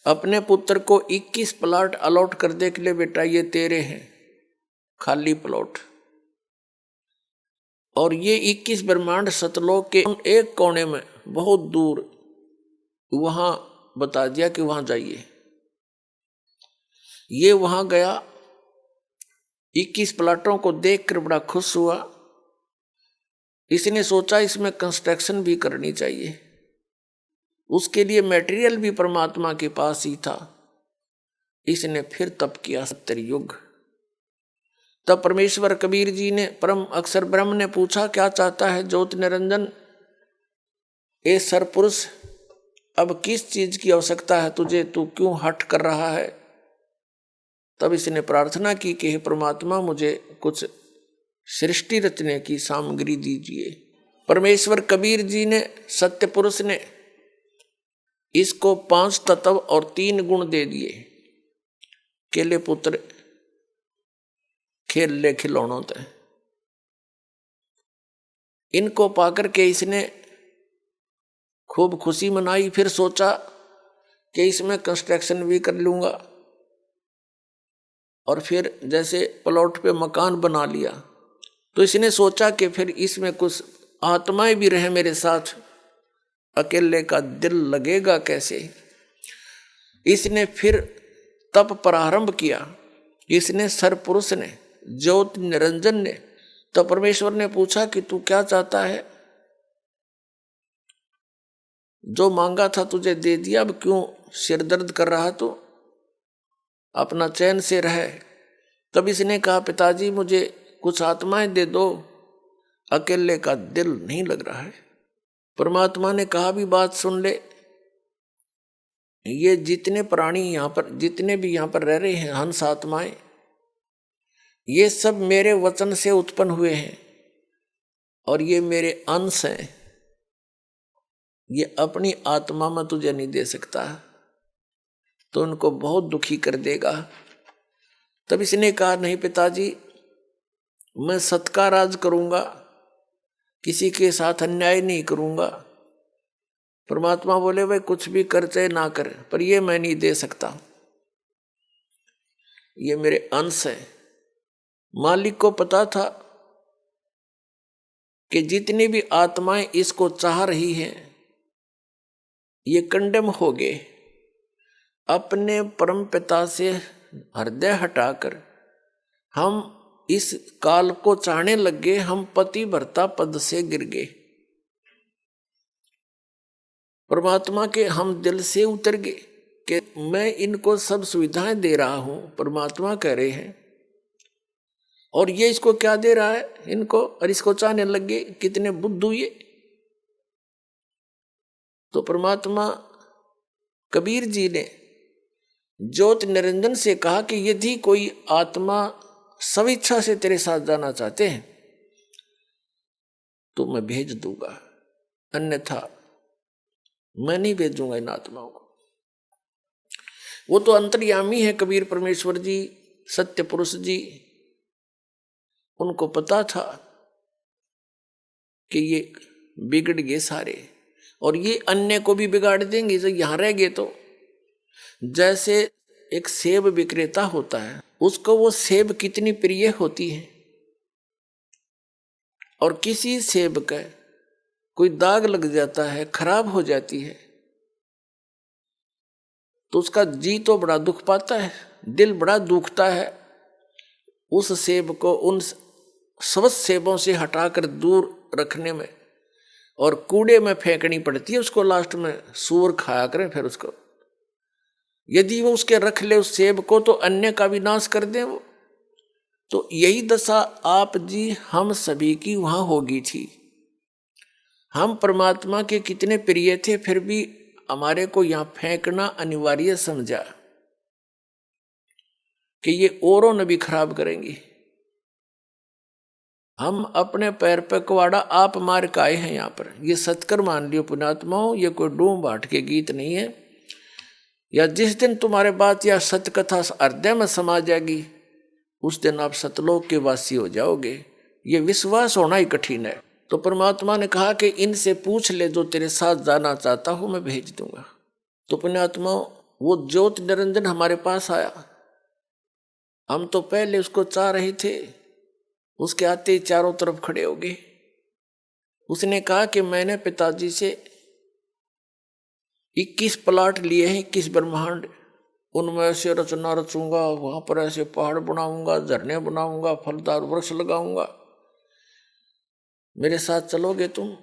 S2: अपने पुत्र को 21 प्लॉट अलॉट कर दे के लिए, बेटा ये तेरे हैं खाली प्लॉट, और ये 21 ब्रह्मांड सतलोक के एक कोने में बहुत दूर वहां बता दिया कि वहां जाइए। ये वहां गया, 21 प्लाटों को देखकर बड़ा खुश हुआ। इसने सोचा इसमें कंस्ट्रक्शन भी करनी चाहिए, उसके लिए मटेरियल भी परमात्मा के पास ही था। इसने फिर तप किया 70 युग। तब परमेश्वर कबीर जी ने, परम अक्षर ब्रह्म ने पूछा क्या चाहता है ज्योति निरंजन, ए सरपुरुष अब किस चीज की आवश्यकता है तुझे, तू क्यों हठ कर रहा है। तब इसने प्रार्थना की कि हे परमात्मा मुझे कुछ सृष्टि रचने की सामग्री दीजिए। परमेश्वर कबीर जी ने, सत्य पुरुष ने इसको 5 तत्व और 3 गुण दे दिए। केले पुत्र खेल ले खिलौनों ते, इनको पाकर के इसने खूब खुशी मनाई। फिर सोचा कि इसमें कंस्ट्रक्शन भी कर लूंगा, और फिर जैसे प्लॉट पे मकान बना लिया तो इसने सोचा कि फिर इसमें कुछ आत्माएं भी रहे मेरे साथ, अकेले का दिल लगेगा कैसे। इसने फिर तप प्रारंभ किया। इसने सरपुरुष ने, ज्योति निरंजन ने। तो परमेश्वर ने पूछा कि तू क्या चाहता है, जो मांगा था तुझे दे दिया, अब क्यों सिर दर्द कर रहा तू, अपना चैन से रहे। तब इसने कहा पिताजी मुझे कुछ आत्माएं दे दो, अकेले का दिल नहीं लग रहा है। परमात्मा ने कहा भी बात सुन ले, ये जितने प्राणी यहाँ पर, जितने भी यहाँ पर रह रहे हैं हंस आत्माएं, ये सब मेरे वचन से उत्पन्न हुए हैं और ये मेरे अंश हैं। ये अपनी आत्मा में तुझे नहीं दे सकता तो उनको बहुत दुखी कर देगा। तब इसने कहा नहीं पिताजी मैं सत का राज करूंगा, किसी के साथ अन्याय नहीं करूंगा। परमात्मा बोले भाई कुछ भी कर चाहे ना कर, पर ये मैं नहीं दे सकता, ये मेरे अंश है। मालिक को पता था कि जितनी भी आत्माएं इसको चाह रही हैं ये कंडेम हो गए। अपने परम पिता से हृदय हटाकर हम इस काल को चाहने लग गए, हम पति भर्ता पद से गिर गए। परमात्मा के हम दिल से उतर गए कि मैं इनको सब सुविधाएं दे रहा हूं, परमात्मा कह रहे हैं, और ये इसको क्या दे रहा है इनको, और इसको चाहने लग गए। कितने बुद्धू ये। तो परमात्मा कबीर जी ने ज्योति निरंजन से कहा कि यदि कोई आत्मा स्वेच्छा से तेरे साथ जाना चाहते हैं तो मैं भेज दूंगा, अन्यथा मैं नहीं भेजूंगा इन आत्माओं को। वो तो अंतर्यामी है कबीर परमेश्वर जी, सत्य पुरुष जी। उनको पता था कि ये बिगड़ गए सारे और ये अन्य को भी बिगाड़ देंगे जो यहां रह गए। तो जैसे एक सेब विक्रेता होता है, उसको वो सेब कितनी प्रिय होती है, और किसी सेब का कोई दाग लग जाता है, खराब हो जाती है, तो उसका जी तो बड़ा दुख पाता है, दिल बड़ा दुखता है। उस सेब को उन स्वस्थ सेबों से हटाकर दूर रखने में और कूड़े में फेंकनी पड़ती है उसको, लास्ट में सूअर खाया करें फिर उसको। यदि वो उसके रख ले उस सेब को तो अन्य का भी नाश कर दे वो। तो यही दशा आप जी हम सभी की वहां होगी थी। हम परमात्मा के कितने प्रिय थे, फिर भी हमारे को यहां फेंकना अनिवार्य समझा कि ये औरों ने भी खराब करेंगी। हम अपने पैर पे कुआड़ा आप मार के आए हैं यहाँ पर। ये सत्कर मान लियो पुण्यात्माओं, ये कोई डूम बाट के गीत नहीं है। या जिस दिन तुम्हारे बात या सत्य कथा हृदय में समा जाएगी उस दिन आप सतलोक के वासी हो जाओगे। ये विश्वास होना ही कठिन है। तो परमात्मा ने कहा कि इनसे पूछ ले, जो तेरे साथ जाना चाहता हूं मैं भेज दूंगा। तो पुण्यात्मा वो ज्योति निरंजन हमारे पास आया। हम तो पहले उसको चाह रहे थे, उसके आते ही चारों तरफ खड़े हो गए। उसने कहा कि मैंने पिताजी से 21 प्लाट लिए हैं, 21 ब्रह्मांड, उनमें ऐसे रचना रचूंगा, वहां पर ऐसे पहाड़ बनाऊंगा, झरने बनाऊंगा, फलदार वृक्ष लगाऊंगा, मेरे साथ चलोगे तुम?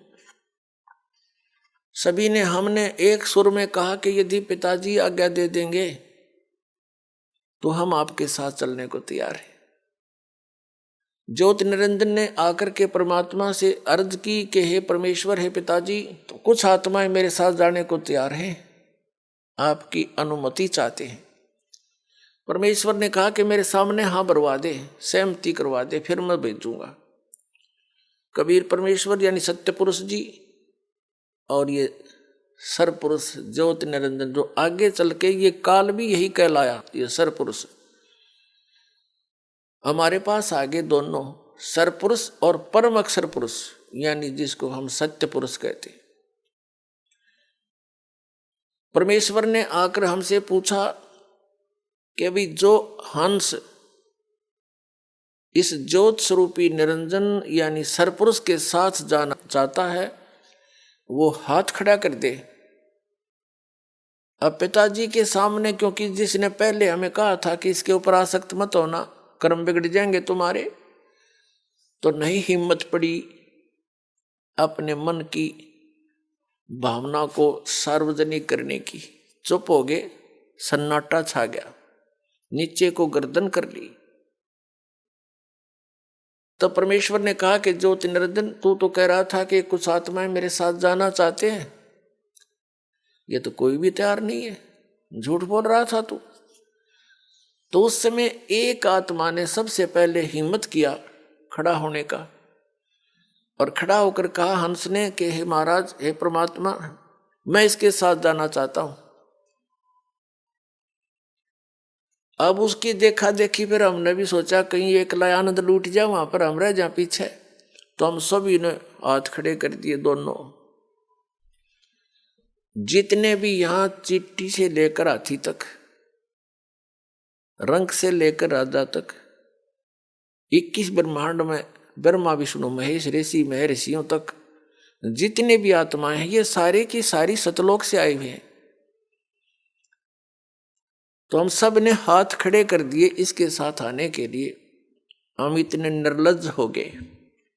S2: सभी ने हमने एक सुर में कहा कि यदि पिताजी आज्ञा दे देंगे तो हम आपके साथ चलने को तैयार हैं। ज्योति निरंजन ने आकर के परमात्मा से अर्ज की कि हे परमेश्वर, हे पिताजी, तो कुछ आत्माएं मेरे साथ जाने को तैयार हैं, आपकी अनुमति चाहते हैं। परमेश्वर ने कहा कि मेरे सामने हाँ भरवा दे, सहमति करवा दे, फिर मैं भेजूंगा। कबीर परमेश्वर यानी सत्य पुरुष जी और ये सरपुरुष ज्योति निरंजन जो आगे चल के ये काल भी यही कहलाया, ये सरपुरुष हमारे पास आगे दोनों सरपुरुष और परम अक्षर पुरुष यानी जिसको हम सत्य पुरुष कहते। परमेश्वर ने आकर हमसे पूछा कि अभी जो हंस इस ज्योत स्वरूपी निरंजन यानी सरपुरुष के साथ जाना चाहता है वो हाथ खड़ा कर दे। अब पिताजी के सामने, क्योंकि जिसने पहले हमें कहा था कि इसके ऊपर आसक्त मत होना, कर्म बिगड़ जाएंगे तुम्हारे, तो नहीं हिम्मत पड़ी अपने मन की भावना को सार्वजनिक करने की। चुप हो गए, सन्नाटा छा गया, नीचे को गर्दन कर ली। तो परमेश्वर ने कहा कि ज्योति निरंजन, तू तो कह रहा था कि कुछ आत्माएं मेरे साथ जाना चाहते हैं, ये तो कोई भी तैयार नहीं है, झूठ बोल रहा था तू। तो उस समय एक आत्मा ने सबसे पहले हिम्मत किया खड़ा होने का और खड़ा होकर कहा हंस ने कि हे महाराज, हे परमात्मा, मैं इसके साथ जाना चाहता हूं। अब उसकी देखा देखी फिर हमने भी सोचा कहीं एक लय आनंद लूट जाए, वहां पर हम रह जाए पीछे। तो हम सभी ने हाथ खड़े कर दिए दोनों। जितने भी यहां चिट्ठी से लेकर हाथी तक, रंग से लेकर राजा तक, 21 ब्रह्मांड में ब्रह्मा विष्णु महेश ऋषि महर्षियों तक जितने भी आत्माएं हैं, ये सारे की सारी सतलोक से आए हुए हैं। तो हम सब ने हाथ खड़े कर दिए इसके साथ आने के लिए। हम इतने निर्लज्ज हो गए।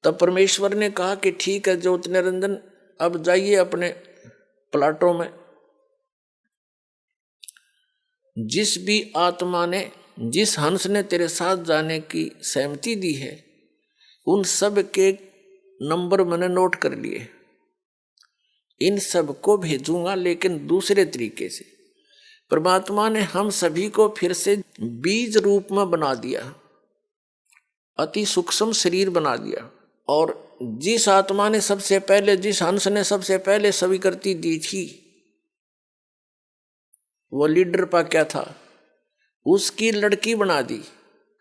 S2: तब परमेश्वर ने कहा कि ठीक है ज्योति निरंजन, अब जाइए अपने प्लाटों में। जिस भी आत्मा ने, जिस हंस ने तेरे साथ जाने की सहमति दी है, उन सब के नंबर मैंने नोट कर लिए। इन सब को भेजूंगा लेकिन दूसरे तरीके से। परमात्मा ने हम सभी को फिर से बीज रूप में बना दिया, अति सूक्ष्म शरीर बना दिया। और जिस आत्मा ने सबसे पहले, जिस हंस ने सबसे पहले स्वीकृति दी थी, वो लीडर पा क्या था, उसकी लड़की बना दी,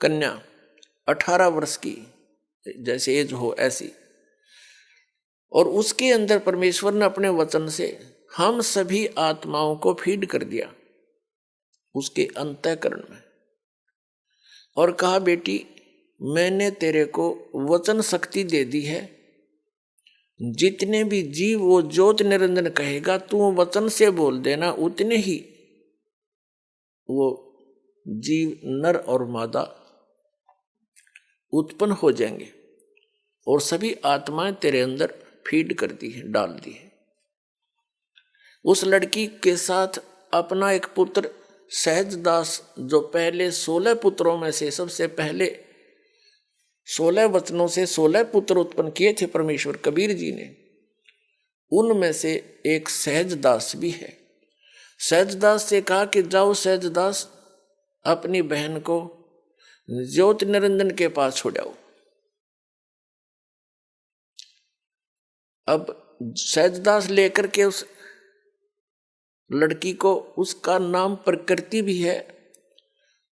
S2: कन्या 18 वर्ष की, जैसे एज हो ऐसी। और उसके अंदर परमेश्वर ने अपने वचन से हम सभी आत्माओं को फीड कर दिया उसके अंतःकरण में और कहा बेटी, मैंने तेरे को वचन शक्ति दे दी है। जितने भी जीव वो ज्योति निरंजन कहेगा तू वचन से बोल देना, उतने ही वो जीव नर और मादा उत्पन्न हो जाएंगे और सभी आत्माएं तेरे अंदर फीड कर दी है, डाल दी है। उस लड़की के साथ अपना एक पुत्र सहजदास, जो पहले 16 पुत्रों में से सबसे पहले 16 वचनों से 16 पुत्र उत्पन्न किए थे परमेश्वर कबीर जी ने, उनमें से एक सहजदास भी है। सहजदास से कहा कि जाओ सहजदास, अपनी बहन को ज्योति निरंजन के पास छोड़ाओ। अब सहजदास लेकर के उस लड़की को, उसका नाम प्रकृति भी है,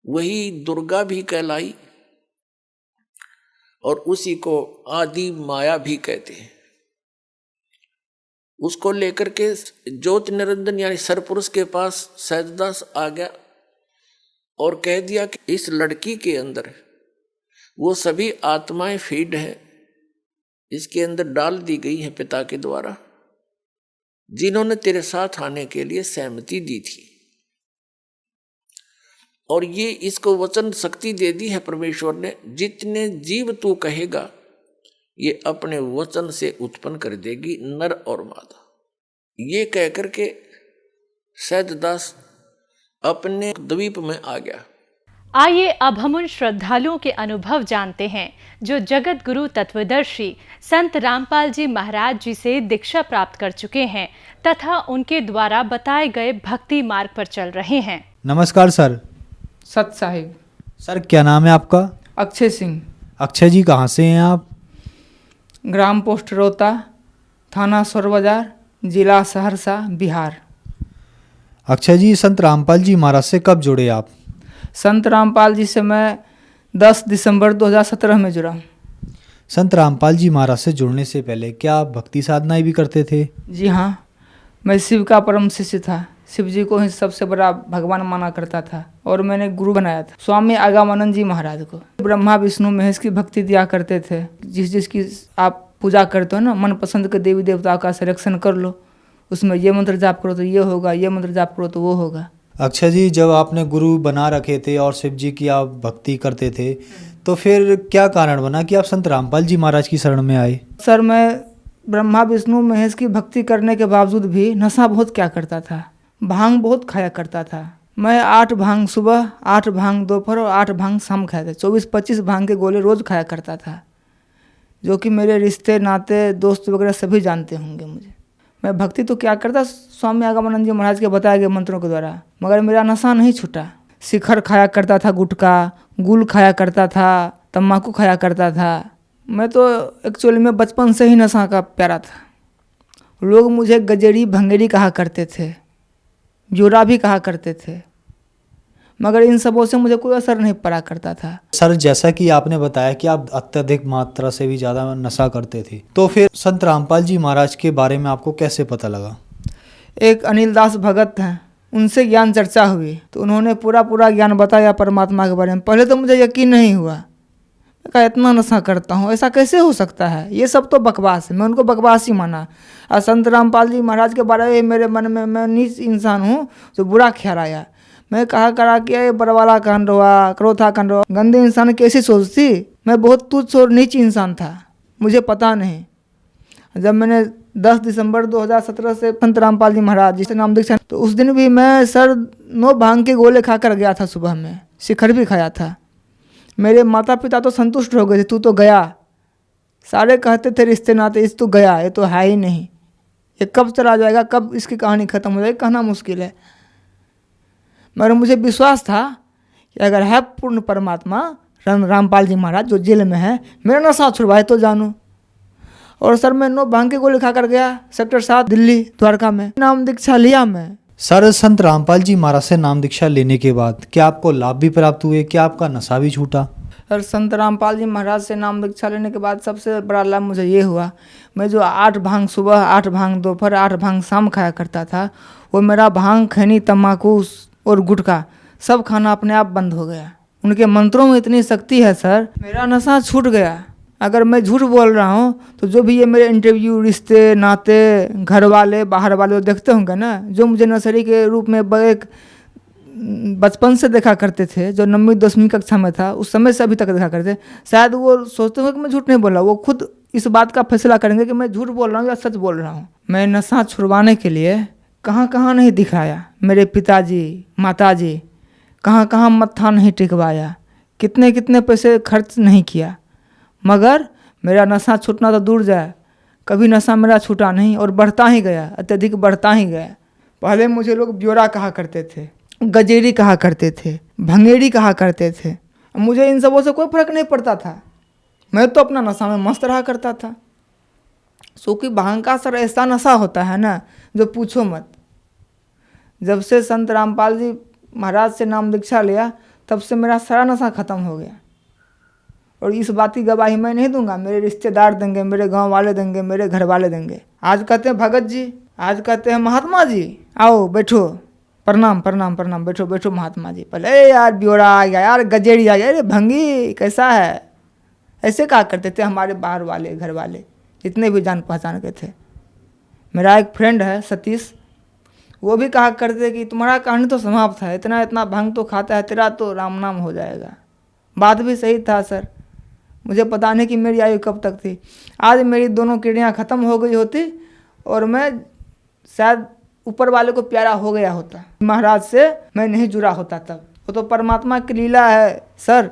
S2: वही दुर्गा भी कहलाई और उसी को आदि माया भी कहते हैं। उसको लेकर के ज्योति निरंजन यानी सरपुरुष के पास सहजदास आ गया और कह दिया कि इस लड़की के अंदर वो सभी आत्माएं फीड है, इसके अंदर डाल दी गई है पिता के द्वारा, जिन्होंने तेरे साथ आने के लिए सहमति दी थी। और ये इसको वचन शक्ति दे दी है परमेश्वर ने, जितने जीव तू कहेगा ये अपने वचन से उत्पन्न कर देगी, नर और मादा। ये कह करके सहजदास अपने द्वीप में आ गया।
S3: आइए अब हम उन श्रद्धालुओं के अनुभव जानते हैं जो जगत गुरु तत्वदर्शी संत रामपाल जी महाराज जी से दीक्षा प्राप्त कर चुके हैं तथा उनके द्वारा बताए गए भक्ति मार्ग पर चल रहे हैं।
S4: नमस्कार सर।
S5: सत साहिब।
S4: सर क्या नाम है आपका?
S5: अक्षय सिंह।
S4: अक्षय जी कहाँ से हैं आप?
S5: ग्राम पोस्ट रोहता, थाना सोर बाजार, जिला सहरसा, बिहार।
S4: अक्षय जी, संत रामपाल जी महाराज से कब जुड़े आप?
S5: संत रामपाल जी से मैं 10 दिसंबर 2017 में जुड़ा।
S4: संत रामपाल जी महाराज से जुड़ने से पहले क्या आप भक्ति साधनाएं भी करते थे?
S5: जी हाँ, मैं शिव का परम शिष्य था। शिव जी को ही सबसे बड़ा भगवान माना करता था और मैंने गुरु बनाया था स्वामी आगमानंद जी महाराज को। ब्रह्मा विष्णु महेश की भक्ति दिया करते थे। जिसकी आप पूजा करते हो ना, मन पसंद के देवी देवताओं का सिलेक्शन कर लो, उसमें ये मंत्र जाप करो तो ये होगा, ये मंत्र जाप करो तो वो होगा।
S4: अक्षय जी, जब आपने गुरु बना रखे थे और शिव जी की आप भक्ति करते थे तो फिर क्या कारण बना कि आप संत रामपाल जी महाराज की शरण में आए?
S5: सर, मैं ब्रह्मा विष्णु महेश की भक्ति करने के बावजूद भी नशा बहुत क्या करता था, भांग बहुत खाया करता था। मैं 8 भांग सुबह, 8 भांग दोपहर और 8 भांग शाम खाया था। 24-25 भांग के गोले रोज खाया करता था, जो कि मेरे रिश्ते नाते दोस्त वगैरह सभी जानते होंगे मुझे। मैं भक्ति तो क्या करता स्वामी आगमानंद जी महाराज के बताए गए मंत्रों के द्वारा, मगर मेरा नशा नहीं छूटा। शिखर खाया करता था, गुटखा, गुल खाया करता था, तम्बाकू खाया करता था। मैं तो एक्चुअली में बचपन से ही नशा का प्यारा था। लोग मुझे गजेड़ी भंगेड़ी कहा करते थे, जोरा भी कहा करते थे, मगर इन सबों से मुझे कोई असर नहीं पड़ा करता था।
S4: सर, जैसा कि आपने बताया कि आप अत्यधिक मात्रा से भी ज़्यादा नशा करते थे, तो फिर संत रामपाल जी महाराज के बारे में आपको कैसे पता लगा?
S5: एक अनिल दास भगत हैं, उनसे ज्ञान चर्चा हुई तो उन्होंने पूरा ज्ञान बताया परमात्मा के बारे में। पहले तो मुझे यकीन नहीं हुआ, मैं कहा इतना नशा करता हूँ, ऐसा कैसे हो सकता है, ये सब तो बकवास है। मैं उनको बकवास ही माना। और संत रामपाल जी महाराज के बारे में मेरे मन में, मैं नीच इंसान हूँ, जो बुरा ख्याल आया। मैं कहा करा कि ये बरवाला कान रहा, क्रोथा कान रहा, गंदे इंसान कैसी सोचती। मैं बहुत तुच्छ और नीच इंसान था, मुझे पता नहीं। जब मैंने 10 दिसंबर 2017 से संत रामपाल जी महाराज जी से नाम दीक्षा, तो उस दिन भी मैं सर 9 भांग के गोले खा कर गया था। सुबह में शिखर भी खाया था। मेरे माता पिता तो संतुष्ट हो गए थे, तू तो गया। सारे कहते थे रिश्ते नाते, इस तो गया, ये तो है ही नहीं, ये कब चला जाएगा, कब इसकी कहानी खत्म हो जाएगी, कहना मुश्किल है। मगर मुझे विश्वास था कि अगर है पूर्ण परमात्मा रामपाल जी महाराज जो जेल में है, मेरा नशा छुड़वाए तो जानूँ। और सर मैं 9 भांग के गोले खा कर गया, सेक्टर 7 दिल्ली द्वारका में नाम दीक्षा लिया मैं।
S4: सर, संत रामपाल जी महाराज से नाम दीक्षा लेने के बाद क्या आपको लाभ भी प्राप्त हुए? क्या आपका नशा भी छूटा?
S5: सर, संत रामपाल जी महाराज से नाम दीक्षा लेने के बाद सबसे बड़ा लाभ मुझे ये हुआ, मैं जो 8 भांग सुबह, 8 भांग दोपहर, 8 भांग शाम खाया करता था, वो मेरा भांग, खैनी, तम्बाकू और गुटखा सब खाना अपने आप बंद हो गया। उनके मंत्रों में इतनी शक्ति है सर, मेरा नशा छूट गया। अगर मैं झूठ बोल रहा हूँ तो जो भी ये मेरे इंटरव्यू, रिश्ते नाते, घर वाले, बाहर वाले देखते होंगे ना, जो मुझे नर्सरी के रूप में एक बचपन से देखा करते थे, जो 9वीं 10वीं कक्षा में था उस समय से अभी तक देखा करते, शायद वो सोचते हो कि मैं झूठ नहीं बोला, वो खुद इस बात का फैसला करेंगे कि मैं झूठ बोल रहा हूँ या सच बोल रहा हूँ। मैं नशा छुड़वाने के लिए कहाँ कहाँ नहीं दिखाया, मेरे पिताजी माताजी कहाँ कहाँ मत्था नहीं टिकवाया, कितने कितने पैसे खर्च नहीं किया, मगर मेरा नशा छूटना तो दूर जाए, कभी नशा मेरा छूटा नहीं और बढ़ता ही गया, अत्यधिक बढ़ता ही गया। पहले मुझे लोग ब्योरा कहा करते थे, गजेरी कहा करते थे, भंगेड़ी कहा करते थे। मुझे इन सबों से कोई फर्क नहीं पड़ता था, मैं तो अपना नशा में मस्त रहा करता था। क्योंकि भांग का सर ऐसा नशा होता है ना जो पूछो मत। जब से संत रामपाल जी महाराज से नाम दीक्षा लिया तब से मेरा सारा नशा खत्म हो गया। और इस बात की गवाही मैं नहीं दूंगा, मेरे रिश्तेदार देंगे, मेरे गांव वाले देंगे, मेरे घर वाले देंगे। आज कहते हैं भगत जी, आज कहते हैं महात्मा जी, आओ बैठो, प्रणाम प्रणाम प्रणाम, बैठो बैठो महात्मा जी। पहले यार ब्योरा आ गया, यार गजेड़ी आ गया, अरे भंगी कैसा है, ऐसे कहा करते थे हमारे बाहर वाले घर वाले जितने भी जान पहचान के थे। मेरा एक फ्रेंड है सतीश, वो भी कहा करते कि तुम्हारा कहानी तो समाप्त है, इतना इतना भांग तो खाता है, तेरा तो राम नाम हो जाएगा। बात भी सही था सर, मुझे पता नहीं कि मेरी आयु कब तक थी। आज मेरी दोनों किडनियाँ ख़त्म हो गई होती और मैं शायद ऊपर वाले को प्यारा हो गया होता, महाराज से मैं नहीं जुड़ा होता तब। वो तो परमात्मा की लीला है सर,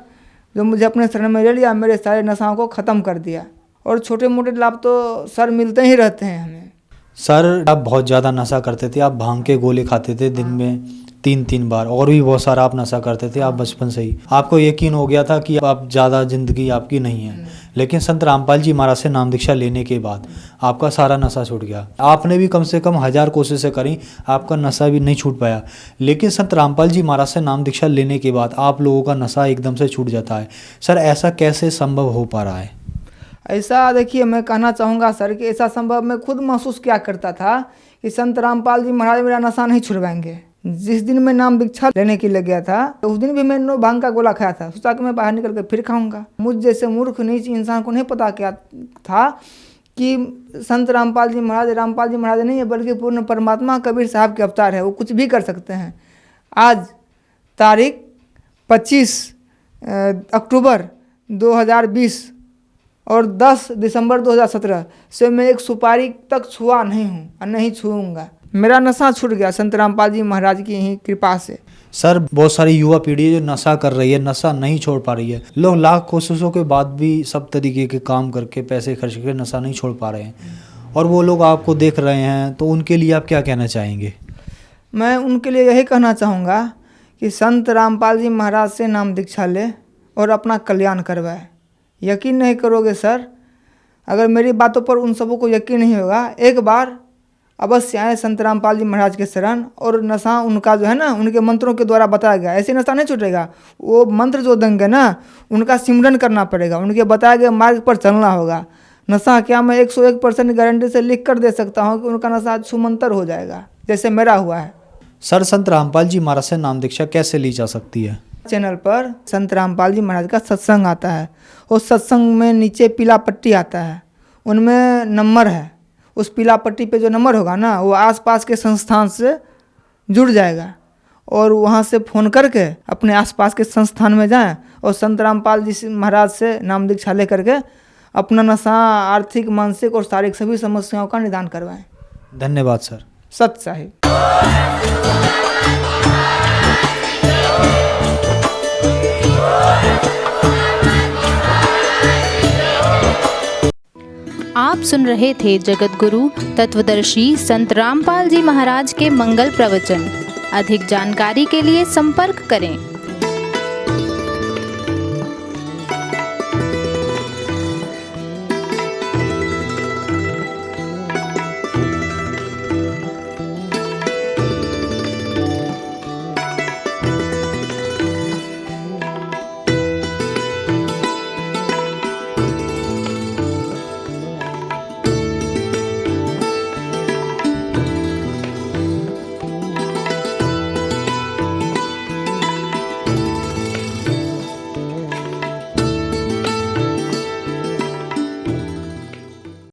S5: जो मुझे अपने शरण में ले लिया, मेरे सारे नशाओं को ख़त्म कर दिया। और छोटे मोटे लाभ तो सर मिलते ही रहते हैं हमें।
S4: सर आप बहुत ज़्यादा नशा करते थे, आप भांग के गोले खाते थे दिन में 3-3 बार, और भी बहुत सारा आप नशा करते थे। आप बचपन से ही आपको यकीन हो गया था कि आप ज़्यादा ज़िंदगी आपकी नहीं है, लेकिन संत रामपाल जी महाराज से नाम दीक्षा लेने के बाद आपका सारा नशा छूट गया। आपने भी कम से कम 1000 कोशिशें करी, आपका नशा भी नहीं छूट पाया, लेकिन संत रामपाल जी महाराज से नाम दीक्षा लेने के बाद आप लोगों का नशा एकदम से छूट जाता है। सर ऐसा कैसे संभव हो पा रहा है?
S5: ऐसा देखिए, मैं कहना चाहूँगा सर कि ऐसा संभव मैं खुद महसूस क्या करता था कि संत रामपाल जी महाराज मेरा नशा नहीं छुड़वाएंगे। जिस दिन मैं नाम दीक्षा लेने के लिए गया था उस दिन भी मैंने भांग का गोला खाया था, सोचा कि मैं बाहर निकल के फिर खाऊंगा। मुझ जैसे मूर्ख नीच इंसान को नहीं पता क्या था कि संत रामपाल जी महाराज नहीं है बल्कि पूर्ण परमात्मा कबीर साहब के अवतार है, वो कुछ भी कर सकते हैं। आज तारीख 25 अक्टूबर 2020 और 10 दिसंबर 2017 से मैं एक सुपारी तक छुआ नहीं हूँ और नहीं छूऊंगा। मेरा नशा छूट गया संत रामपाल जी महाराज की ही कृपा से।
S4: सर बहुत सारी युवा पीढ़ी जो नशा कर रही है, नशा नहीं छोड़ पा रही है, लोग लाख कोशिशों के बाद भी सब तरीके के काम करके पैसे खर्च करके नशा नहीं छोड़ पा रहे हैं, और वो लोग आपको देख रहे हैं, तो उनके लिए आप क्या कहना चाहेंगे?
S5: मैं उनके लिए यही कहना चाहूँगा कि संत रामपाल जी महाराज से नाम दीक्षा ले और अपना कल्याण करवाए। यकीन नहीं करोगे सर, अगर मेरी बातों पर उन सबों को यकीन नहीं होगा, एक बार अवश्य आए संत रामपाल जी महाराज के शरण, और नशा उनका जो है ना उनके मंत्रों के द्वारा बताया गया, ऐसे नशा नहीं छूटेगा। वो मंत्र जो देंगे ना उनका सिमरन करना पड़ेगा, उनके बताए गए मार्ग पर चलना होगा। नशा क्या मैं 101% गारंटी से लिख कर दे सकता हूँ कि उनका नशा छूमंतर हो जाएगा, जैसे मेरा हुआ है।
S4: सर संत रामपाल जी महाराज से नाम दीक्षा कैसे ली जा सकती है?
S5: चैनल पर संत रामपाल जी महाराज का सत्संग आता है, उस सत्संग में नीचे पीला पट्टी आता है, उनमें नंबर है। उस पीला पट्टी पे जो नंबर होगा ना वो आसपास के संस्थान से जुड़ जाएगा, और वहाँ से फ़ोन करके अपने आसपास के संस्थान में जाएं और संत रामपाल जी महाराज से नाम दीक्षा ले करके अपना नशा, आर्थिक, मानसिक और शारीरिक सभी समस्याओं का निदान करवाएं।
S4: धन्यवाद सर।
S5: सत साहिब।
S6: आप सुन रहे थे जगत गुरु तत्वदर्शी संत रामपाल जी महाराज के मंगल प्रवचन। अधिक जानकारी के लिए संपर्क करें।